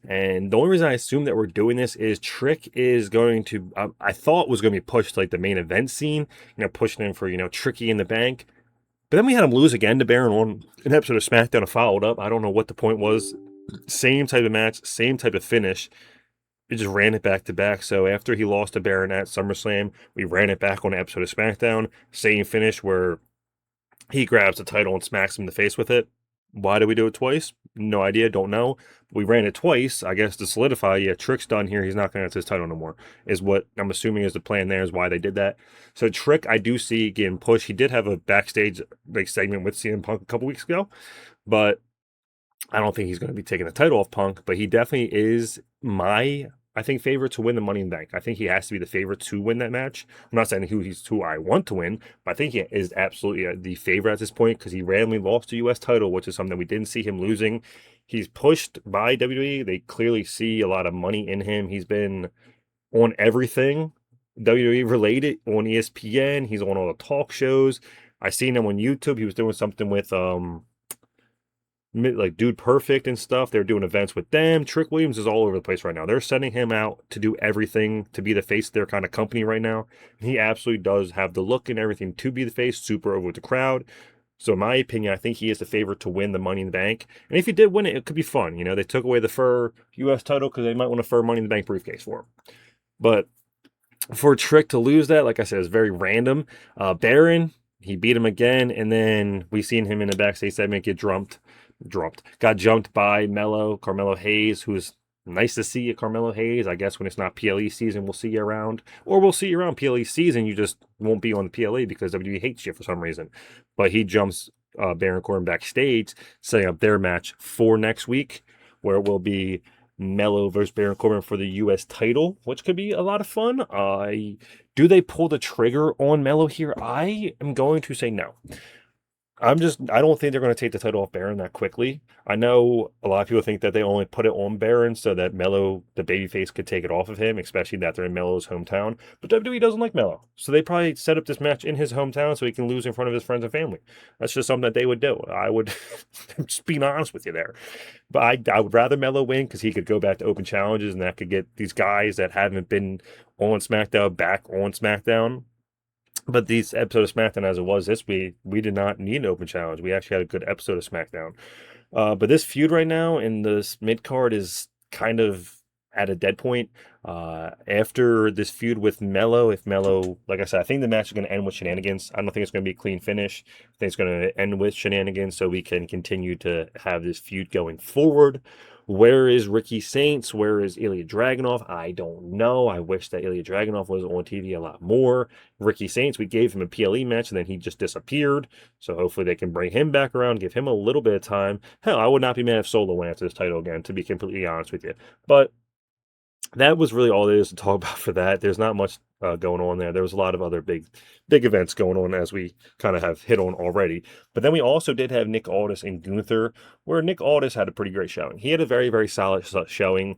And the only reason I assume that we're doing this is Trick is going to, I thought was going to be pushed to like the main event scene, pushing him for, Tricky in the Bank. But then we had him lose again to Baron on an episode of SmackDown and followed up. I don't know what the point was. Same type of match, same type of finish. We just ran it back to back. So after he lost to Baron at SummerSlam, we ran it back on an episode of SmackDown. Same finish where he grabs the title and smacks him in the face with it. Why did we do it twice? No idea, don't know. We ran it twice, I guess, to solidify, yeah, Trick's done here. He's not going to have his title no more, is what I'm assuming is the plan there, is why they did that. So Trick, I do see getting pushed. He did have a backstage segment with CM Punk a couple weeks ago, but I don't think he's going to be taking the title off Punk, but he definitely is I think, favorite to win the Money in the Bank. I think he has to be the favorite to win that match. I'm not saying who I want to win, but I think he is absolutely the favorite at this point, because he randomly lost the U.S. title, which is something that we didn't see him losing. He's pushed by WWE. They clearly see a lot of money in him. He's been on everything WWE related, on ESPN. He's on all the talk shows. I seen him on YouTube. He was doing something with like Dude Perfect and stuff. They're doing events with them. Trick Williams is all over the place right now. They're sending him out to do everything, to be the face of their kind of company right now. And he absolutely does have the look and everything to be the face, super over with the crowd. So in my opinion, I think he is the favorite to win the Money in the Bank. And if he did win it, it could be fun. They took away the fur U.S. title because they might want a fur Money in the Bank briefcase for him. But for Trick to lose that, like I said, is very random. Baron, he beat him again, and then we seen him in the backstage segment get got jumped by Carmelo Hayes, who's nice to see you, Carmelo Hayes. I guess when it's not PLE season, we'll see you around. Or we'll see you around PLE season, you just won't be on the PLE because WWE hates you for some reason. But he jumps Baron Corbin backstage, setting up their match for next week, where it will be Mello versus Baron Corbin for the U.S. title, which could be a lot of fun. Do they pull the trigger on Mello here? I am going to say no. I don't think they're going to take the title off Baron that quickly. I know a lot of people think that they only put it on Baron so that Mello, the babyface, could take it off of him, especially that they're in Mello's hometown. But WWE doesn't like Mello. So they probably set up this match in his hometown so he can lose in front of his friends and family. That's just something that they would do. I would, I'm just being honest with you there. But I would rather Mello win because he could go back to open challenges and that could get these guys that haven't been on SmackDown back on SmackDown. But these episode of SmackDown, as it was this week, we did not need an open challenge. We actually had a good episode of SmackDown. But this feud right now in this mid card is kind of at a dead point. After this feud with Mello, if Mello, like I said, I think the match is going to end with shenanigans. I don't think it's going to be a clean finish. I think it's going to end with shenanigans so we can continue to have this feud going forward. Where is Ricky Saints? Where is Ilya Dragunov? I don't know. I wish that Ilya Dragunov was on TV a lot more. Ricky Saints, we gave him a PLE match and then he just disappeared. So hopefully they can bring him back around, give him a little bit of time. Hell, I would not be mad if Solo went after this title again, to be completely honest with you. But that was really all there is to talk about for that. There's not much going on there. There was a lot of other big events going on as we kind of have hit on already. But then we also did have Nick Aldis and Gunther, where Nick Aldis had a pretty great showing. He had a very solid showing.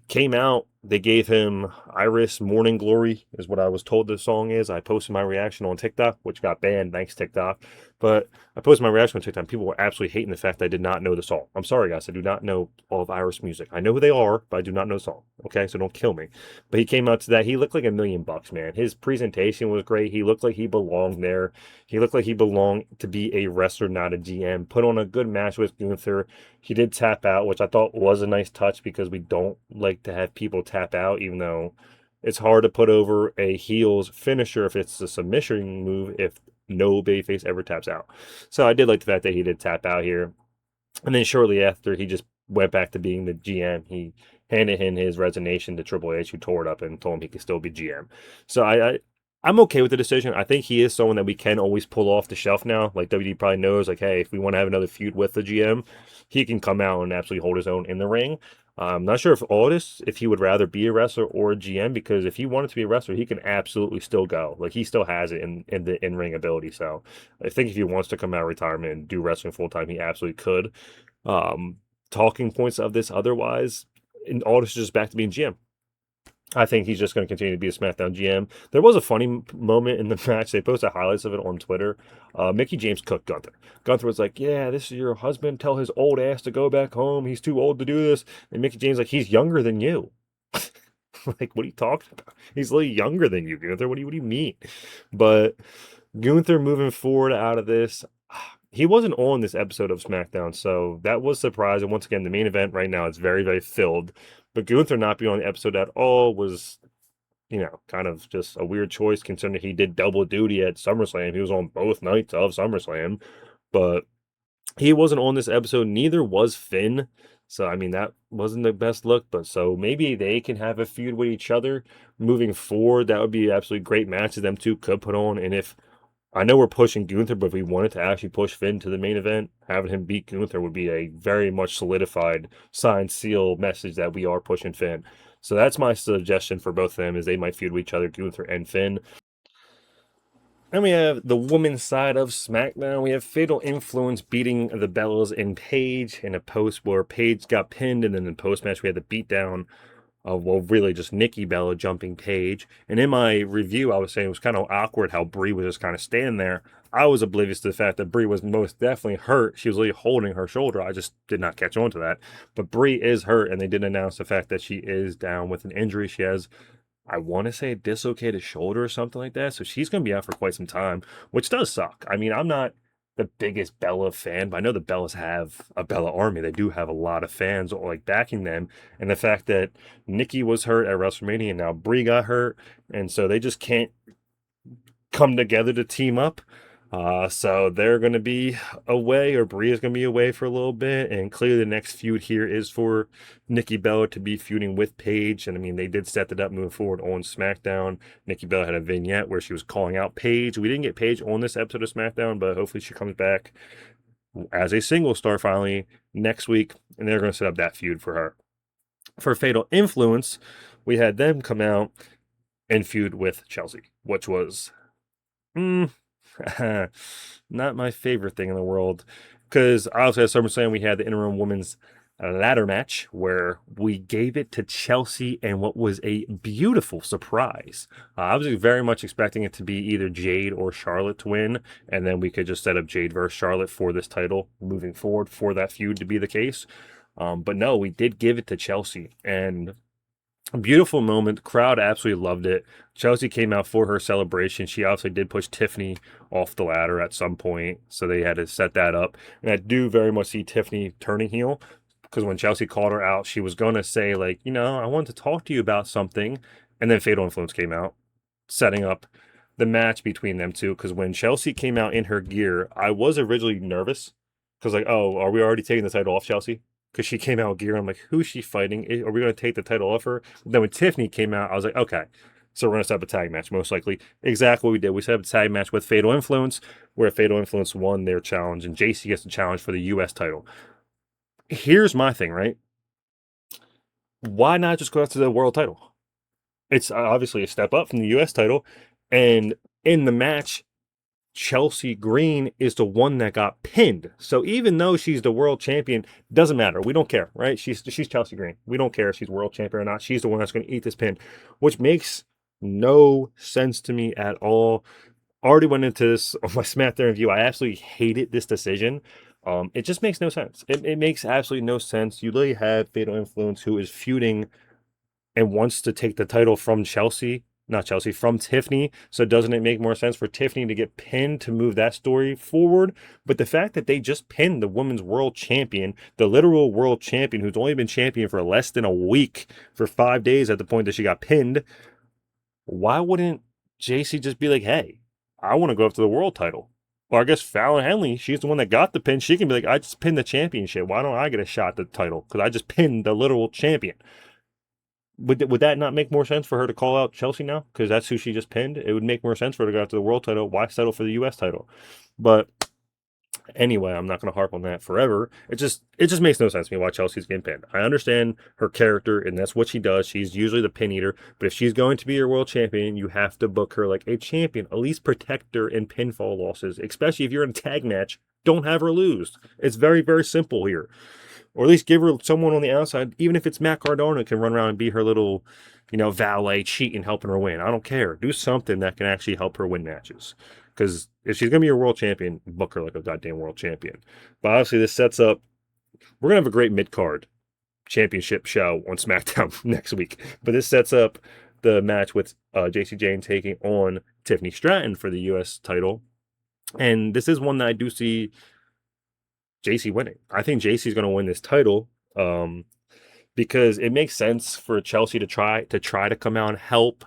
Came out. They gave him Iris Morning Glory, is what I was told the song is. I posted my reaction on TikTok, which got banned. Thanks, TikTok. But I posted my reaction on TikTok. People were absolutely hating the fact that I did not know the song. I'm sorry, guys. I do not know all of Iris music. I know who they are, but I do not know the song. Okay, so don't kill me. But he came out to that. He looked like $1,000,000, man. His presentation was great. He looked like he belonged there. He looked like he belonged to be a wrestler, not a GM. Put on a good match with Gunther. He did tap out, which I thought was a nice touch because we don't like to have people tap out, even though it's hard to put over a heel's finisher if it's a submission move if no babyface ever taps out. So I did like the fact that he did tap out here. And then shortly after, he just went back to being the GM. He handed in his resignation to Triple H, who tore it up and told him he could still be GM. So I'm okay with the decision. I think he is someone that we can always pull off the shelf now. Like WWE probably knows, like, hey, if we want to have another feud with the GM, he can come out and absolutely hold his own in the ring. I'm not sure if he would rather be a wrestler or a GM, because if he wanted to be a wrestler, he can absolutely still go. Like, he still has it in the in-ring ability. So I think if he wants to come out of retirement and do wrestling full time, he absolutely could. Um, Talking points of this otherwise, and Aldis is just back to being GM. I think he's just going to continue to be a SmackDown GM. There was a funny moment in the match. They posted highlights of it on Twitter. Mickey James cooked Gunther. Gunther was like, yeah, this is your husband. Tell his old ass to go back home. He's too old to do this. And Mickey James like, he's younger than you. Like, what are you talking about? He's a little younger than you, Gunther. What do you mean? But Gunther moving forward out of this, he wasn't on this episode of SmackDown, so that was surprising. Once again, the main event right now is very filled. But Gunther not being on the episode at all was, kind of just a weird choice considering he did double duty at SummerSlam. He was on both nights of SummerSlam, but he wasn't on this episode. Neither was Finn. So, I mean, that wasn't the best look, but so maybe they can have a feud with each other moving forward. That would be absolutely great matches them two could put on. And if I know we're pushing Gunther, but if we wanted to actually push Finn to the main event, having him beat Gunther would be a very much solidified, signed, seal message that we are pushing Finn. So that's my suggestion for both of them, is they might feud with each other, Gunther and Finn. Then we have the women's side of SmackDown. We have Fatal Influence beating the Bellas and Paige in a post where Paige got pinned, and then in post-match we had the beatdown really just Nikki Bella jumping Paige. And in my review, I was saying it was kind of awkward how Brie was just kind of standing there. I was oblivious to the fact that Brie was most definitely hurt. She was really holding her shoulder. I just did not catch on to that. But Brie is hurt, and they did announce the fact that she is down with an injury. She has, I want to say, a dislocated shoulder or something like that. So she's going to be out for quite some time, which does suck. I mean, I'm not the biggest Bella fan, but I know the Bellas have a Bella army. They do have a lot of fans like backing them. And the fact that Nikki was hurt at WrestleMania and now Brie got hurt, and so they just can't come together to team up. So they're going to be away, or Brie is going to be away for a little bit. And clearly the next feud here is for Nikki Bella to be feuding with Paige. And I mean, they did set that up moving forward on SmackDown. Nikki Bella had a vignette where she was calling out Paige. We didn't get Paige on this episode of SmackDown, but hopefully she comes back as a single star finally next week. And they're going to set up that feud for her. For Fatal Influence, we had them come out and feud with Chelsea, which was, Not my favorite thing in the world. Because obviously, as someone saying, we had the interim women's ladder match where we gave it to Chelsea and what was a beautiful surprise. I was very much expecting it to be either Jade or Charlotte to win, and then we could just set up Jade versus Charlotte for this title moving forward for that feud to be the case. But no, we did give it to Chelsea, and a beautiful moment. The crowd absolutely loved it. Chelsea came out for her celebration. She obviously did push Tiffany off the ladder at some point, so they had to set that up. And I do very much see Tiffany turning heel because when Chelsea called her out, she was going to say, like, I want to talk to you about something. And then Fatal Influence came out, setting up the match between them two. Because when Chelsea came out in her gear, I was originally nervous because, like, oh, are we already taking the title off Chelsea? Because she came out gear. I'm like, who's she fighting? Are we going to take the title off her? Then when Tiffany came out, I was like, okay, so we're going to set up a tag match, most likely. Exactly what we did. We set up a tag match with Fatal Influence, where Fatal Influence won their challenge, and JC gets the challenge for the U.S. title. Here's my thing, right? Why not just go after the world title? It's obviously a step up from the U.S. title, and in the match, Chelsea Green is the one that got pinned. So even though she's the world champion, doesn't matter. We don't care, right? She's Chelsea Green. We don't care if she's world champion or not. She's the one that's going to eat this pin, which makes no sense to me at all. Already went into this on my SmackDown review. I absolutely hated this decision. It just makes no sense. It makes absolutely no sense. You literally have Fatal Influence who is feuding and wants to take the title from Chelsea, not Chelsea, from Tiffany. So doesn't it make more sense for Tiffany to get pinned to move that story forward? But the fact that they just pinned the women's world champion, the literal world champion who's only been champion for less than a week, for 5 days at the point that she got pinned, why wouldn't JC just be like, hey, I want to go up to the world title? Or I guess Fallon Henley, she's the one that got the pin. She can be like, I just pinned the championship. Why don't I get a shot at the title? Because I just pinned the literal champion. Would that not make more sense for her to call out Chelsea now? Because that's who she just pinned. It would make more sense for her to go after the world title. Why settle for the U.S. title? But anyway, I'm not going to harp on that forever. It just makes no sense to me why Chelsea's getting pinned. I understand her character, and that's what she does. She's usually the pin eater. But if she's going to be your world champion, you have to book her like a champion. At least protect her in pinfall losses, especially if you're in a tag match. Don't have her lose. It's very, very simple here. Or at least give her someone on the outside, even if it's Matt Cardona, can run around and be her little, valet cheating, helping her win. I don't care. Do something that can actually help her win matches. Because if she's going to be a world champion, book her like a goddamn world champion. But obviously, this sets up, we're going to have a great mid-card championship show on SmackDown next week. But this sets up the match with JC Jane taking on Tiffany Stratton for the U.S. title. And this is one that I do see JC winning. I think JC is going to win this title because it makes sense for Chelsea to try to come out and help,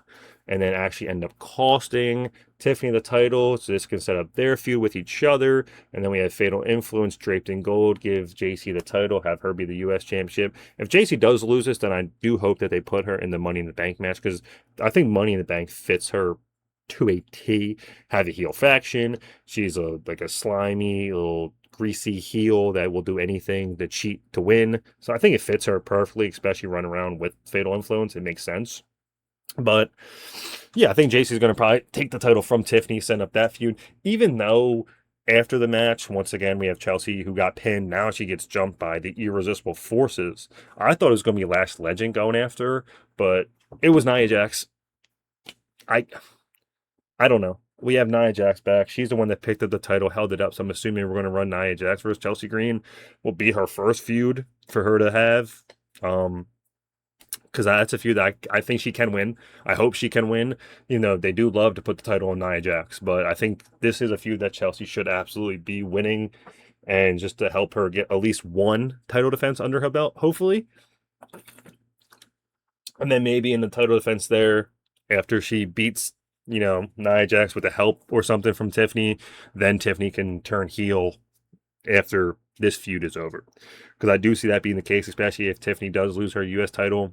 and then actually end up costing Tiffany the title. So this can set up their feud with each other, and then we have Fatal Influence draped in gold, give JC the title, have her be the U.S. championship. If JC does lose this, then I do hope that they put her in the Money in the Bank match because I think Money in the Bank fits her to a T. Have a heel faction. She's like a slimy little greasy heel that will do anything to cheat to win. So I think it fits her perfectly, especially run around with Fatal Influence. It makes sense. But yeah, I think JC's going to probably take the title from Tiffany, send up that feud, even though after the match, once again, we have Chelsea who got pinned. Now she gets jumped by the Irresistible Forces. I thought it was going to be Lash Legend going after her, but it was Nia Jax. I don't know. We have Nia Jax back. She's the one that picked up the title, held it up. So I'm assuming we're going to run Nia Jax versus Chelsea Green. Will be her first feud for her to have. Because that's a feud that I think she can win. I hope she can win. They do love to put the title on Nia Jax, but I think this is a feud that Chelsea should absolutely be winning, and just to help her get at least one title defense under her belt, hopefully. And then maybe in the title defense there, after she beats Nia Jax with the help or something from Tiffany, then Tiffany can turn heel after this feud is over. Because I do see that being the case, especially if Tiffany does lose her U.S. title.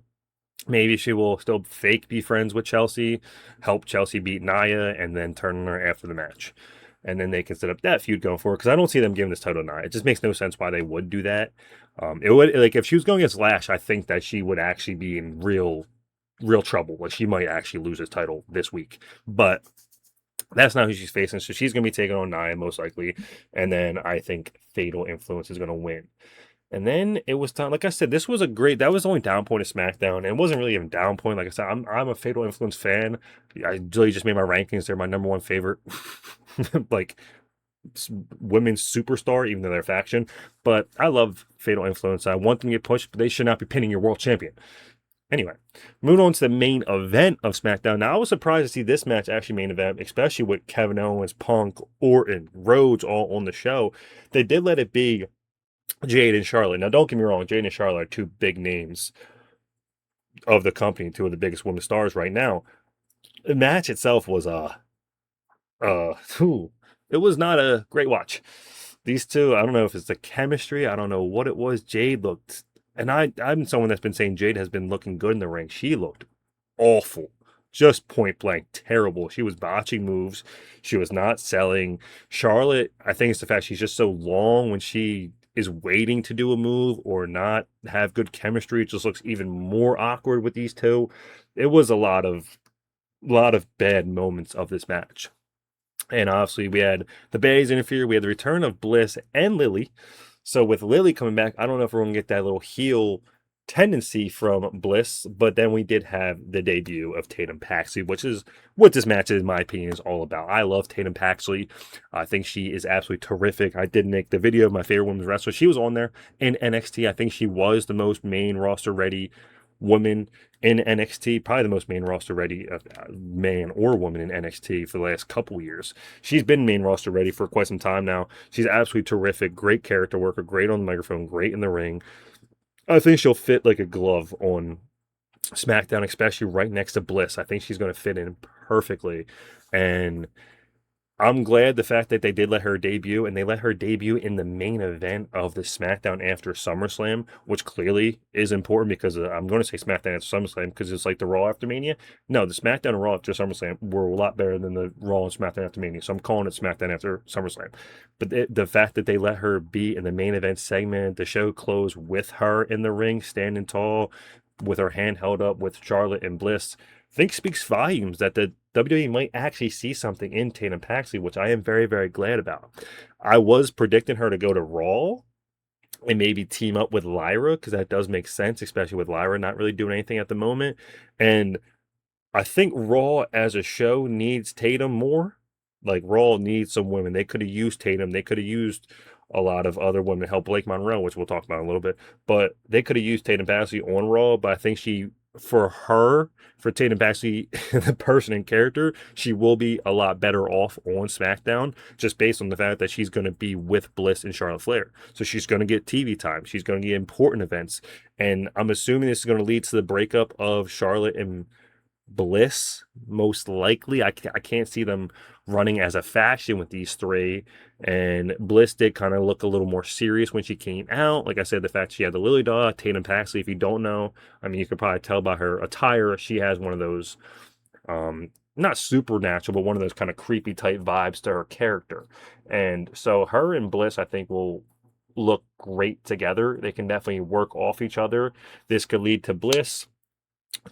Maybe she will still fake be friends with Chelsea, help Chelsea beat Nia, and then turn on her after the match. And then they can set up that feud going forward. Because I don't see them giving this title to Nia. It just makes no sense why they would do that. It would, like, if she was going against Lash, I think that she would actually be in real trouble. Like, she might actually lose this title this week. But That's not who she's facing. So she's going to be taking on Nia most likely. And then I think Fatal Influence is going to win. And then it was time. Like I said, this was a great. That was the only down point of SmackDown, and it wasn't really even down point. Like I said, I'm a Fatal Influence fan. I really just made my rankings. They're my number one favorite, like women's superstar, even though they're faction. But I love Fatal Influence. I want them to get pushed, but they should not be pinning your world champion. Anyway, moving on to the main event of SmackDown. Now, I was surprised to see this match actually main event, especially with Kevin Owens, Punk, Orton, Rhodes all on the show. They did let it be Jade and Charlotte. Now, don't get me wrong, Jade and Charlotte are two big names of the company, two of the biggest women stars right now. The match itself was it was not a great watch. These two, I don't know if it's the chemistry, I don't know what it was. Jade looked, and I'm someone that's been saying Jade has been looking good in the ring. She looked awful, just point blank terrible. She was botching moves. She was not selling. Charlotte, I think it's the fact she's just so long when she is waiting to do a move or not have good chemistry. It just looks even more awkward with these two. It was a lot of bad moments of this match. And obviously, we had the Baddies interfere. We had the return of Bliss and Lily. So with Lily coming back, I don't know if we're going to get that little heel tendency from Bliss, but then we did have the debut of Tatum Paxley, which is what this match, in my opinion, is all about. I love Tatum Paxley. I think she is absolutely terrific. I did make the video of my favorite women's wrestler. She was on there in NXT. I think she was the most main roster ready woman in NXT, probably the most main roster ready man or woman in NXT for the last couple years. She's been main roster ready for quite some time now. She's absolutely terrific, great character worker, great on the microphone, great in the ring. I think she'll fit like a glove on SmackDown, especially right next to Bliss. I think she's going to fit in perfectly. And I'm glad the fact that they did let her debut, and they let her debut in the main event of the SmackDown after SummerSlam, which clearly is important because I'm going to say SmackDown after SummerSlam because it's like the Raw after Mania. No, the SmackDown and Raw after SummerSlam were a lot better than the Raw and SmackDown after Mania, so I'm calling it SmackDown after SummerSlam. But the fact that they let her be in the main event segment, the show closed with her in the ring, standing tall, with her hand held up with Charlotte and Bliss, I think speaks volumes that the WWE might actually see something in Tatum Paxley, which I am very, very glad about. I was predicting her to go to Raw and maybe team up with Lyra, because that does make sense, especially with Lyra not really doing anything at the moment. And I think Raw as a show needs Tatum more. Like, Raw needs some women. They could have used Tatum. They could have used a lot of other women to help Blake Monroe, which we'll talk about in a little bit. But they could have used Tatum Paxley on Raw, but I think for Tatum Paxley, the person and character, she will be a lot better off on SmackDown, just based on the fact that she's going to be with Bliss and Charlotte Flair. So she's going to get TV time. She's going to get important events. And I'm assuming this is going to lead to the breakup of Charlotte and Bliss, most likely. I can't see them running as a faction with these three. And Bliss did kind of look a little more serious when she came out. Like I said, the fact she had the Lily Dog, Tatum Paxley, if you don't know, I mean, you could probably tell by her attire, she has one of those, not supernatural, but one of those kind of creepy type vibes to her character. And so her and Bliss, I think, will look great together. They can definitely work off each other. This could lead to Bliss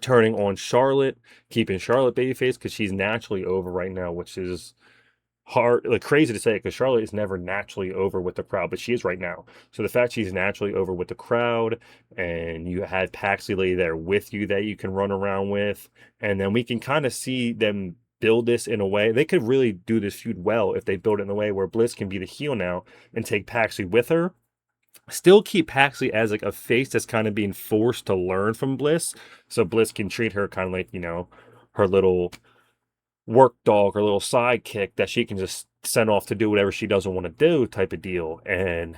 turning on Charlotte, keeping Charlotte babyface because she's naturally over right now, which is hard, like crazy to say because Charlotte is never naturally over with the crowd, but she is right now. So the fact she's naturally over with the crowd, and you had Paxley lay there with you that you can run around with, and then we can kind of see them build this in a way. They could really do this feud well if they build it in a way where Bliss can be the heel now and take Paxley with her. Still keep Paxley as like a face that's kind of being forced to learn from Bliss. So Bliss can treat her kind of like, her little work dog or little sidekick that she can just send off to do whatever she doesn't want to do type of deal. And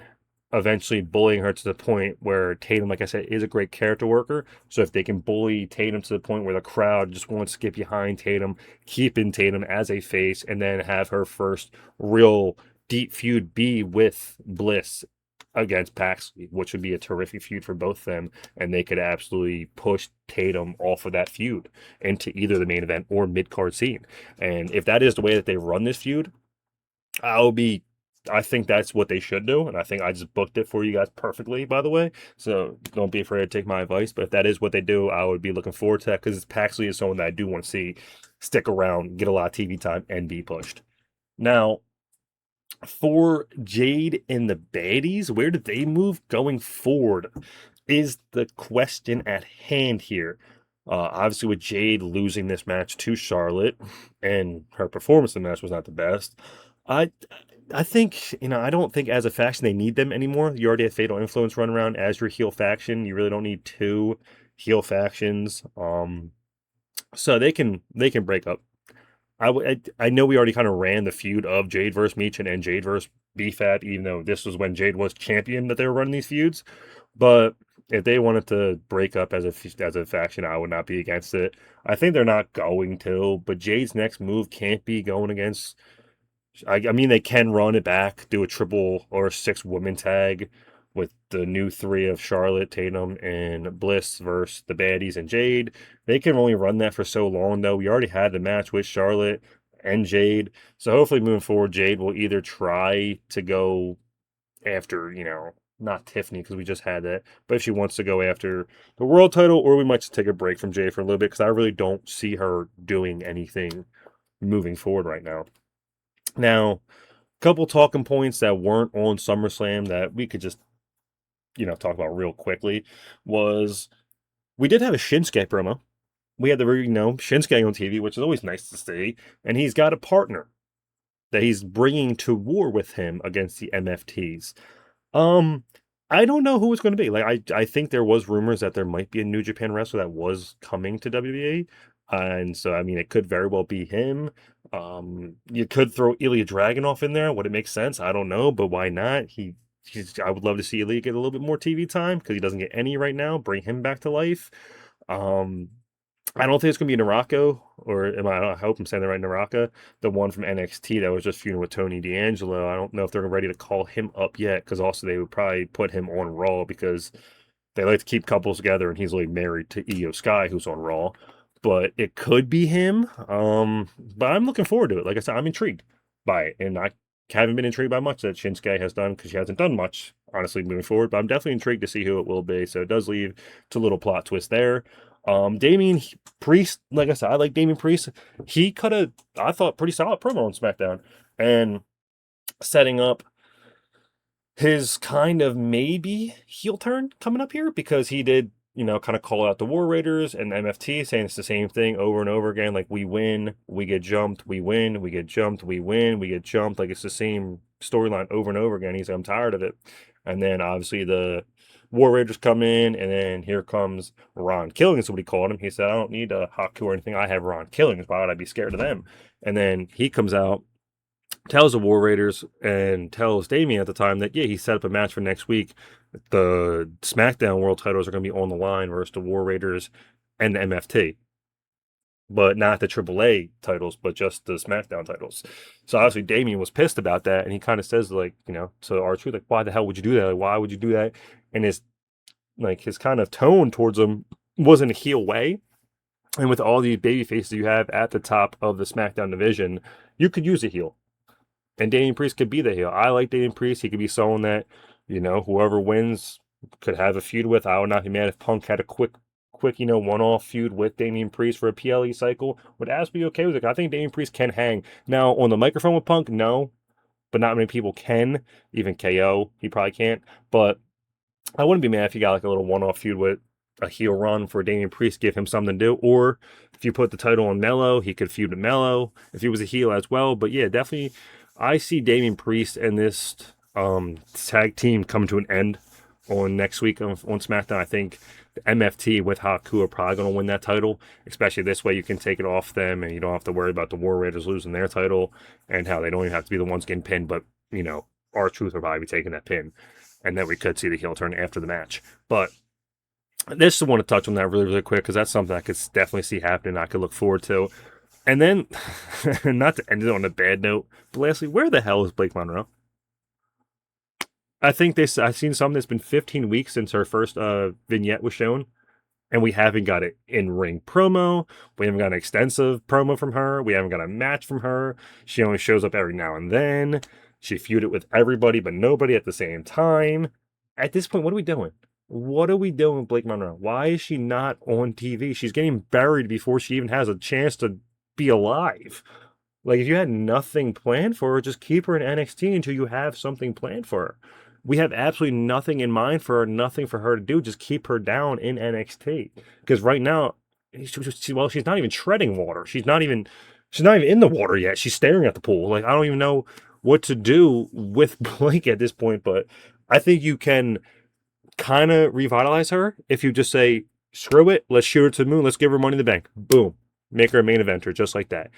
eventually bullying her to the point where Tatum, like I said, is a great character worker. So if they can bully Tatum to the point where the crowd just wants to get behind Tatum, keeping Tatum as a face, and then have her first real deep feud be with Bliss against Paxley, which would be a terrific feud for both of them, and they could absolutely push Tatum off of that feud into either the main event or mid-card scene. And if that is the way that they run this feud, I think that's what they should do, and I think I just booked it for you guys perfectly, by the way, so don't be afraid to take my advice. But if that is what they do, I would be looking forward to that, because Paxley is someone that I do want to see stick around, get a lot of TV time, and be pushed. Now, for Jade and the baddies, where do they move going forward is the question at hand here. Obviously, with Jade losing this match to Charlotte, and her performance in the match was not the best, I I think, I don't think as a faction they need them anymore. You already have Fatal Influence run around as your heel faction. You really don't need two heel factions. So they can break up. I know we already kind of ran the feud of Jade versus Meechin and Jade versus BFAB, even though this was when Jade was champion that they were running these feuds. But if they wanted to break up as a faction, I would not be against it. I think they're not going to, but Jade's next move can't be going against. I mean, they can run it back, do a triple or six woman tag with the new three of Charlotte, Tatum, and Bliss versus the baddies and Jade. They can only run that for so long, though. We already had the match with Charlotte and Jade. So hopefully moving forward, Jade will either try to go after, not Tiffany because we just had that, but if she wants to go after the world title, or we might just take a break from Jade for a little bit because I really don't see her doing anything moving forward right now. Now, a couple talking points that weren't on SummerSlam that we could just, talk about real quickly was we did have a Shinsuke promo. We had the, Shinsuke on TV, which is always nice to see. And he's got a partner that he's bringing to war with him against the MFTs. I don't know who it's going to be. Like, I think there was rumors that there might be a New Japan wrestler that was coming to WWE. And so, I mean, it could very well be him. You could throw Ilya Dragunov in there. Would it make sense? I don't know, but why not? I would love to see Ilya get a little bit more TV time because he doesn't get any right now. Bring him back to life. I don't think it's gonna be Naraka, I hope I'm saying that right, Naraka, the one from NXT that was just feuding with Tony D'Angelo. I don't know if they're ready to call him up yet, because also they would probably put him on Raw because they like to keep couples together, and he's like married to Io Sky, who's on Raw. But it could be him. But I'm looking forward to it. Like I said, I'm intrigued by it, and I haven't been intrigued by much that Shinsuke has done because she hasn't done much, honestly, moving forward. But I'm definitely intrigued to see who it will be. So it does lead to a little plot twist there. Damian Priest, like I said, I like Damian Priest. He cut I thought, pretty solid promo on SmackDown, and setting up his kind of maybe heel turn coming up here because he did, kind of call out the War Raiders and MFT, saying it's the same thing over and over again. Like, we win, we get jumped, we win, we get jumped, we win, we get jumped. Like, it's the same storyline over and over again. He's like, I'm tired of it. And then obviously the War Raiders come in, and then here comes Ron Killings, is what he called him. He said, I don't need a Haku or anything. I have Ron Killings. Why would I be scared of them? And then he comes out, tells the War Raiders, and tells Damian at the time that, yeah, he set up a match for next week. The SmackDown World titles are going to be on the line versus the War Raiders and the MFT. But not the AAA titles, but just the SmackDown titles. So obviously Damian was pissed about that, and he kind of says, like, to R-Truth, like, why the hell would you do that? Like, why would you do that? And his kind of tone towards him wasn't a heel way. And with all these baby faces you have at the top of the SmackDown division, you could use a heel. And Damian Priest could be the heel. I like Damian Priest. He could be someone that, whoever wins could have a feud with. I would not be mad if Punk had a quick, one-off feud with Damian Priest for a PLE cycle. Would As be okay with it? I think Damian Priest can hang. Now, on the microphone with Punk, no. But not many people can. Even KO, he probably can't. But I wouldn't be mad if he got like a little one-off feud with a heel run for Damian Priest, give him something to do. Or if you put the title on Mello, he could feud with Mello if he was a heel as well. But yeah, definitely, I see Damian Priest and this tag team coming to an end on next week on SmackDown. I think the MFT with Haku are probably going to win that title, especially this way you can take it off them and you don't have to worry about the War Raiders losing their title and how they don't even have to be the ones getting pinned, but, R-Truth will probably be taking that pin. And then we could see the heel turn after the match. But I just want to touch on that really, really quick because that's something I could definitely see happening. I could look forward to. And then, not to end it on a bad note, but lastly, where the hell is Blake Monroe? I've seen something that's been 15 weeks since her first vignette was shown, and we haven't got an in-ring promo. We haven't got an extensive promo from her. We haven't got a match from her. She only shows up every now and then. She feuded with everybody but nobody at the same time. At this point, what are we doing? What are we doing with Blake Monroe? Why is she not on TV? She's getting buried before she even has a chance to be alive. Like, if you had nothing planned for her, just keep her in NXT until you have something planned for her. We have absolutely nothing in mind for her, nothing for her to do. Just keep her down in NXT. Because right now, well, she's not even treading water. She's not even in the water yet. She's staring at the pool. Like, I don't even know what to do with Blake at this point. But I think you can kind of revitalize her if you just say, screw it, let's shoot her to the moon, let's give her money in the bank. Boom. Make her a main eventer just like that.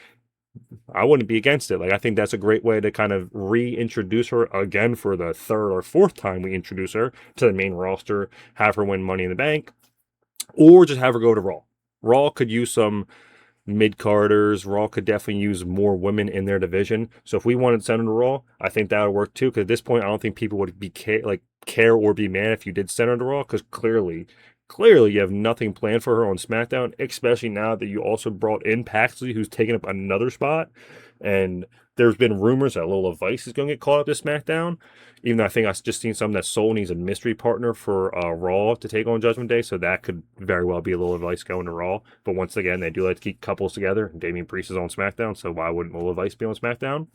I wouldn't be against it. Like, I think that's a great way to kind of reintroduce her again for the third or fourth time we introduce her to the main roster, have her win Money in the Bank, or just have her go to Raw. Raw could use some mid-carders. Raw could definitely use more women in their division. So if we wanted to send her to Raw, I think that would work too. Because at this point, I don't think people would be care or be mad if you did send her to Raw. Because clearly you have nothing planned for her on SmackDown. Especially now that you also brought in Paxley, who's taken up another spot, and there's been rumors that Lola Vice is going to get called up to SmackDown. Even though I think I've just seen something that Soul needs a mystery partner for Raw to take on Judgment Day, so that could very well be Lola Vice going to Raw. But once again, they do like to keep couples together. Damian Priest is on SmackDown, so why wouldn't Lola Vice be on SmackDown?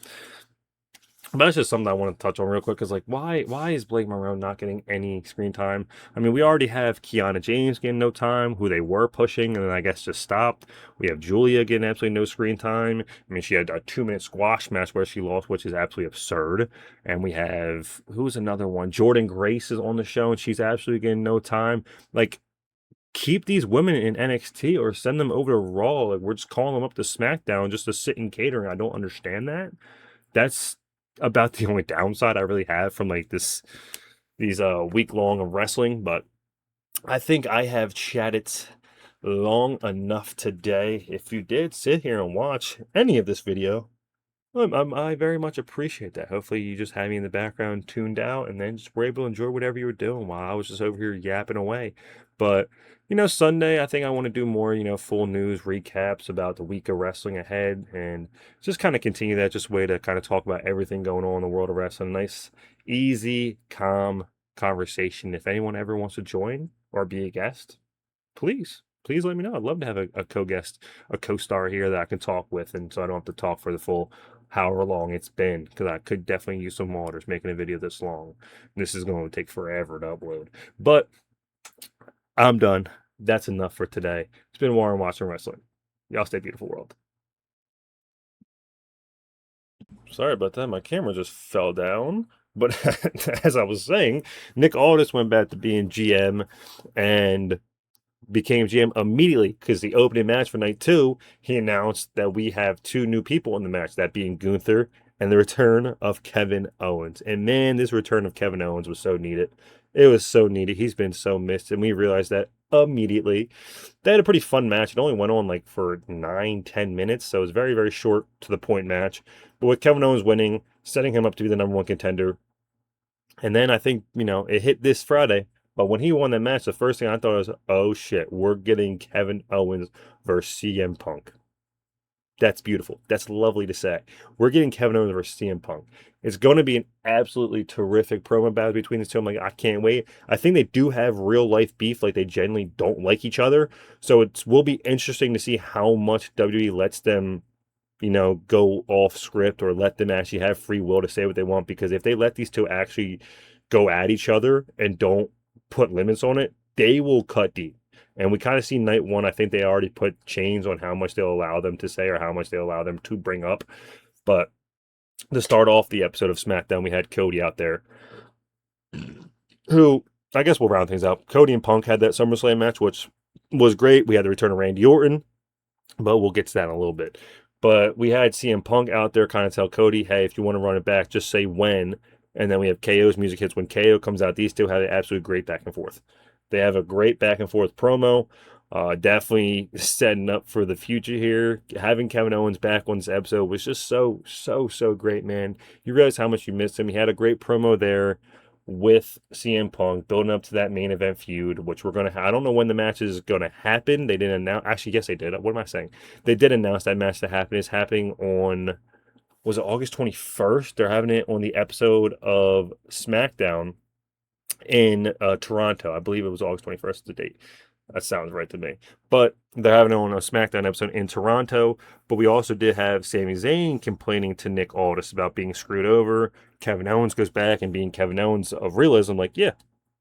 But that's just something I want to touch on real quick. Because, like, why is Blake Monroe not getting any screen time? I mean, we already have Kiana James getting no time, who they were pushing, and then I guess just stopped. We have Julia getting absolutely no screen time. I mean, she had a 2-minute squash match where she lost, which is absolutely absurd. And we have, who's another one? Jordan Grace is on the show, and she's absolutely getting no time. Like, keep these women in NXT or send them over to Raw. Like, we're just calling them up to SmackDown just to sit in catering. I don't understand that. That's about the only downside I really have from like these week long of wrestling. But I think I have chatted long enough today. If you did sit here and watch any of this video, I very much appreciate that. Hopefully you just had me in the background tuned out and then just were able to enjoy whatever you were doing while I was just over here yapping away. But, Sunday, I think I want to do more, full news recaps about the week of wrestling ahead and just kind of continue that just way to kind of talk about everything going on in the world of wrestling. Nice, easy, calm conversation. If anyone ever wants to join or be a guest, please let me know. I'd love to have a co-guest, a co-star here that I can talk with, and so I don't have to talk for the full however long it's been, because I could definitely use some waters making a video this long. This is going to take forever to upload. But I'm done. That's enough for today. It's been Warren watching wrestling. Y'all stay beautiful, world. Sorry about that. My camera just fell down. But as I was saying, Nick Aldis went back to being GM and became GM immediately because the opening match for night 2, he announced that we have 2 new people in the match, that being Gunther and the return of Kevin Owens. And man, this return of Kevin Owens was so needed. It was so needed. He's been so missed, and we realized that immediately. They had a pretty fun match. It only went on like for 9-10 minutes, so it was very, very short to the point match. But with Kevin Owens winning, setting him up to be the number 1 contender. And then I think, it hit this Friday. But when he won that match, the first thing I thought was, oh shit, we're getting Kevin Owens versus CM Punk. That's beautiful. That's lovely to say. We're getting Kevin Owens versus CM Punk. It's going to be an absolutely terrific promo battle between the two. I'm like, I can't wait. I think they do have real life beef. Like, they generally don't like each other. So it will be interesting to see how much WWE lets them, go off script, or let them actually have free will to say what they want. Because if they let these two actually go at each other and don't put limits on it, they will cut deep. And we kind of see night 1, I think they already put chains on how much they'll allow them to say or how much they'll allow them to bring up. But to start off the episode of SmackDown, we had Cody out there, who, I guess we'll round things out. Cody and Punk had that SummerSlam match, which was great. We had the return of Randy Orton, but we'll get to that in a little bit. But we had CM Punk out there kind of tell Cody, hey, if you want to run it back, just say when. And then we have KO's music hits. When KO comes out, these two have an absolute great back and forth. They have a great back and forth promo. Definitely setting up for the future here. Having Kevin Owens back on this episode was just so great, man. You realize how much you missed him. He had a great promo there with CM Punk, building up to that main event feud, which we're going to I don't know when the match is going to happen. They didn't announce. Actually, yes, they did. What am I saying? They did announce that match to happen. It's happening on, was it August 21st? They're having it on the episode of SmackDown in Toronto. I believe it was August 21st, the date. That sounds right to me. But they're having it on a SmackDown episode in Toronto. But we also did have Sami Zayn complaining to Nick Aldis about being screwed over. Kevin Owens goes back and being Kevin Owens of realism, like, yeah,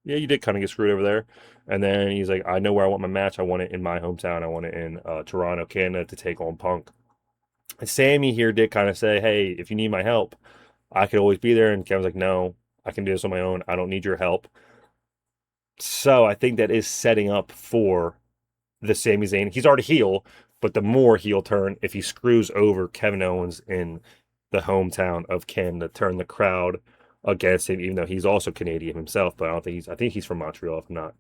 you did kind of get screwed over there. And then he's like, I know where I want my match. I want it in my hometown. I want it in Toronto, Canada to take on Punk. And Sammy here did kind of say, hey, if you need my help, I could always be there. And Kevin's like, no, I can do this on my own. I don't need your help. So I think that is setting up for the Sami Zayn. He's already heel, but the more heel turn if he screws over Kevin Owens in the hometown of Canada, turn the crowd against him, even though he's also Canadian himself. But I think he's from Montreal, if I'm not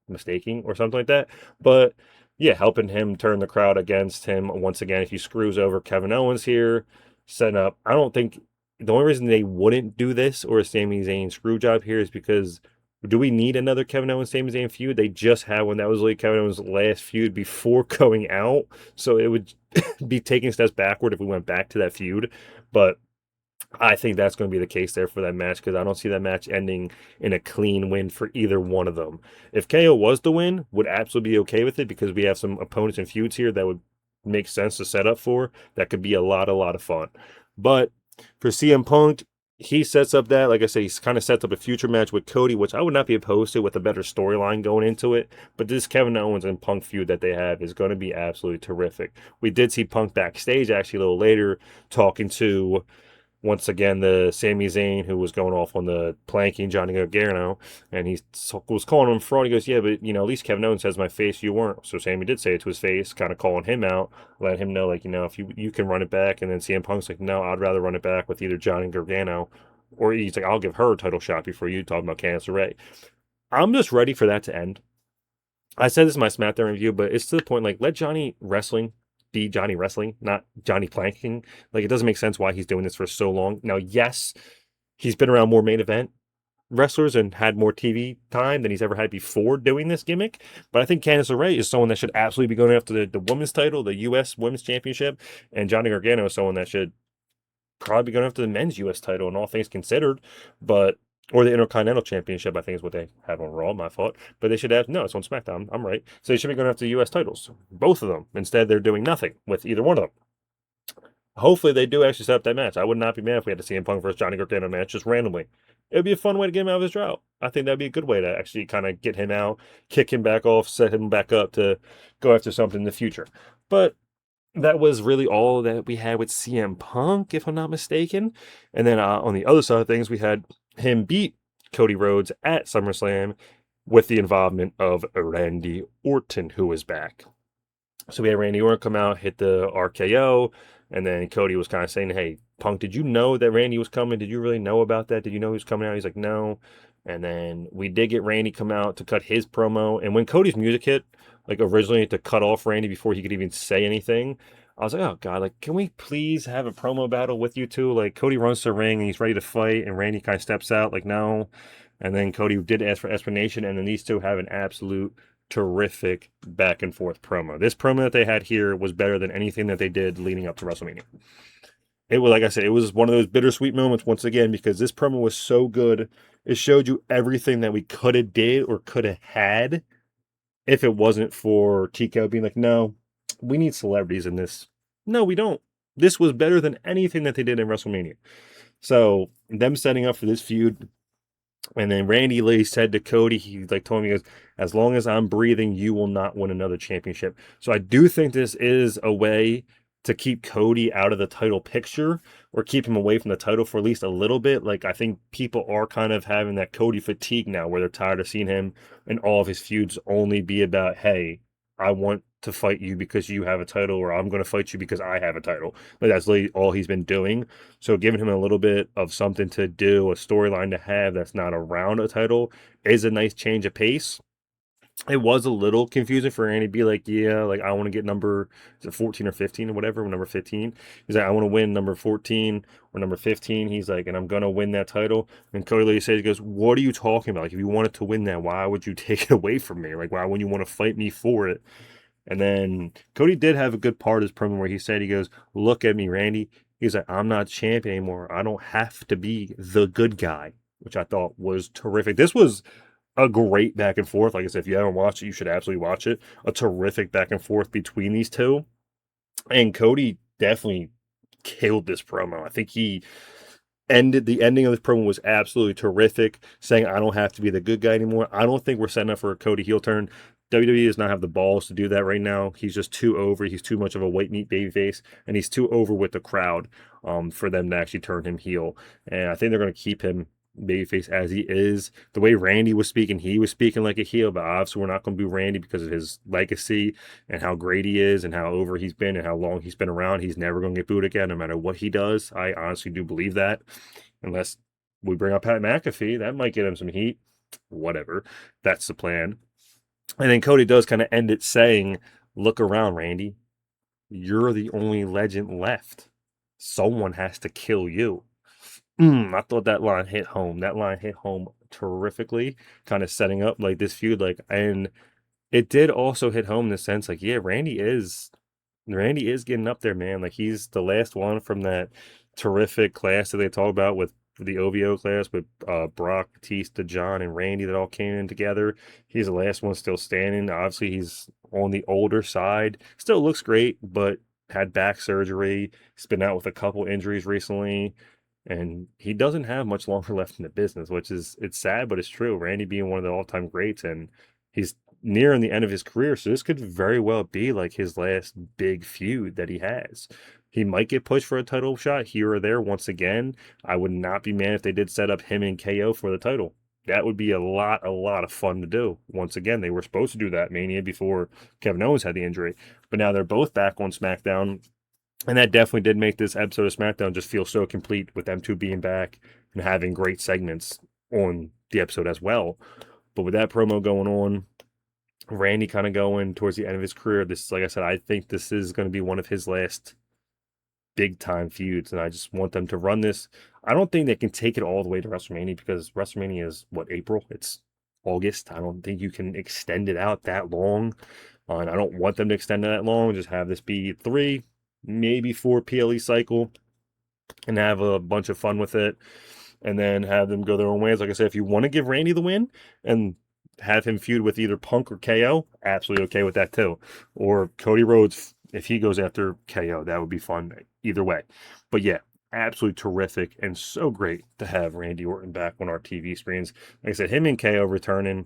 mistaking, or something like that. But yeah, helping him turn the crowd against him once again if he screws over Kevin Owens here, setting up. I don't think the only reason they wouldn't do this or a Sami Zayn screw job here is because do we need another Kevin Owens Sami Zayn feud? They just had one that was like Kevin Owens' last feud before going out, so it would be taking steps backward if we went back to that feud. But I think that's going to be the case there for that match because I don't see that match ending in a clean win for either one of them. If KO was the win, would absolutely be okay with it because we have some opponents and feuds here that would make sense to set up for. That could be a lot of fun. But for CM Punk, he sets up that, like I say, he's kind of sets up a future match with Cody, which I would not be opposed to with a better storyline going into it. But this Kevin Owens and Punk feud that they have is going to be absolutely terrific. We did see Punk backstage actually a little later talking to once again, the Sami Zayn who was going off on the planking Johnny Gargano, and he was calling him fraud. He goes, "Yeah, but at least Kevin Owens says my face, you weren't." So Sami did say it to his face, kind of calling him out, letting him know, like, if you can run it back. And then CM Punk's like, "No, I'd rather run it back with either Johnny Gargano, or he's like, I'll give her a title shot before you." Talking about Candice LeRae. I'm just ready for that to end. I said this in my SmackDown review, but it's to the point, like, let Johnny Wrestling be Johnny Wrestling, not Johnny Planking. Like, it doesn't make sense why he's doing this for so long. Now, yes, he's been around more main event wrestlers and had more TV time than he's ever had before doing this gimmick. But I think Candice LeRae is someone that should absolutely be going after the women's title, the U.S. Women's Championship, and Johnny Gargano is someone that should probably be going after the men's U.S. title, and all things considered, but or the Intercontinental Championship, I think is what they have on Raw. My fault, but they should have no. It's on SmackDown. I'm right. So they should be going after the U.S. titles, both of them. Instead, they're doing nothing with either one of them. Hopefully, they do actually set up that match. I would not be mad if we had to see CM Punk versus Johnny Gargano match just randomly. It would be a fun way to get him out of his drought. I think that'd be a good way to actually kind of get him out, kick him back off, set him back up to go after something in the future. But that was really all that we had with CM Punk, if I'm not mistaken. And then on the other side of things, we had him beat Cody Rhodes at SummerSlam with the involvement of Randy Orton, who was back. So we had Randy Orton come out, hit the RKO, and then Cody was kind of saying, "Hey, Punk, did you know that Randy was coming? Did you really know about that? Did you know he was coming out?" He's like, "No." And then we did get Randy come out to cut his promo. And when Cody's music hit, like originally to cut off Randy before he could even say anything, I was like, "Oh God, like, can we please have a promo battle with you two?" Like, Cody runs to the ring and he's ready to fight, and Randy kind of steps out, like, "No." And then Cody did ask for explanation, and then these two have an absolute terrific back and forth promo. This promo that they had here was better than anything that they did leading up to WrestleMania. It was, like I said, it was one of those bittersweet moments once again because this promo was so good. It showed you everything that we could have did or could have had if it wasn't for TKO being like, "No, we need celebrities in this." No, we don't. This was better than anything that they did in WrestleMania. So them setting up for this feud, and then Randy Lee said to Cody, he like told me, he goes, "As long as I'm breathing, you will not win another championship." So I do think this is a way to keep Cody out of the title picture or keep him away from the title for at least a little bit. Like, I think people are kind of having that Cody fatigue now where they're tired of seeing him and all of his feuds only be about, "Hey, I want to fight you because you have a title," or "I'm going to fight you because I have a title." Like, that's literally all he's been doing. So giving him a little bit of something to do, a storyline to have that's not around a title is a nice change of pace. It was a little confusing for Randy to be like, "Yeah, like, I want to get number, is it 14 or 15 or whatever, number 15." He's like, "I want to win number 14 or number 15." He's like, "And I'm going to win that title." And Cody Lee says, he goes, "What are you talking about? Like, if you wanted to win that, why would you take it away from me? Like, why wouldn't you want to fight me for it?" And then Cody did have a good part of his promo where he said, he goes, "Look at me, Randy." He's like, "I'm not champion anymore. I don't have to be the good guy," which I thought was terrific. This was A great back and forth. Like I said, if you haven't watched it, you should absolutely watch it. A terrific back and forth between these two. And Cody definitely killed this promo. I think he ended the ending of this promo was absolutely terrific, saying I don't have to be the good guy anymore. I don't think we're setting up for a Cody heel turn. WWE does not have the balls to do that right now. He's just too over. He's too much of a white meat babyface, and he's too over with the crowd for them to actually turn him heel. And I think they're going to keep him babyface as he is. The way Randy was speaking, he was speaking like a heel, but obviously we're not going to be Randy because of his legacy and how great he is and how over he's been and how long he's been around. He's never going to get booed again, no matter what he does. I honestly do believe that, unless we bring up Pat McAfee, that might get him some heat. Whatever, that's the plan. And then Cody does kind of end it saying, "Look around, Randy. You're the only legend left. Someone has to kill you." I thought that line hit home. That line hit home terrifically, kind of setting up like this feud. Like, and it did also hit home in the sense, like, yeah, Randy is getting up there, man. Like, he's the last one from that terrific class that they talk about with the OVO class with Brock, Batista, John, and Randy that all came in together. He's the last one still standing. Obviously, he's on the older side. Still looks great, but had back surgery. He's been out with a couple injuries recently, and he doesn't have much longer left in the business, which is it's sad, but it's true. Randy being one of the all-time greats, and he's nearing the end of his career, so this could very well be like his last big feud that he has. He might get pushed for a title shot here or there once again. I would not be mad if they did set up him and KO for the title. That would be a lot of fun to do. Once again, they were supposed to do that Mania before Kevin Owens had the injury, but now they're both back on SmackDown, and that definitely did make this episode of SmackDown just feel so complete with them two being back and having great segments on the episode as well. But with that promo going on, Randy kind of going towards the end of his career, this, like I said, I think this is going to be one of his last big time feuds, and I just want them to run this. I don't think they can take it all the way to WrestleMania because WrestleMania is what, April? It's August. I don't think you can extend it out that long. And I don't want them to extend it that long. Just have this be 3, maybe 4 PLE cycle and have a bunch of fun with it. And then have them go their own ways. Like I said, if you want to give Randy the win and have him feud with either Punk or KO, absolutely okay with that too. Or Cody Rhodes, if he goes after KO, that would be fun either way. But yeah, absolutely terrific and so great to have Randy Orton back on our TV screens. Like I said, him and KO returning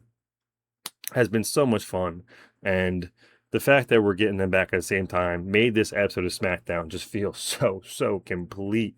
has been so much fun. And the fact that we're getting them back at the same time made this episode of SmackDown just feel so complete.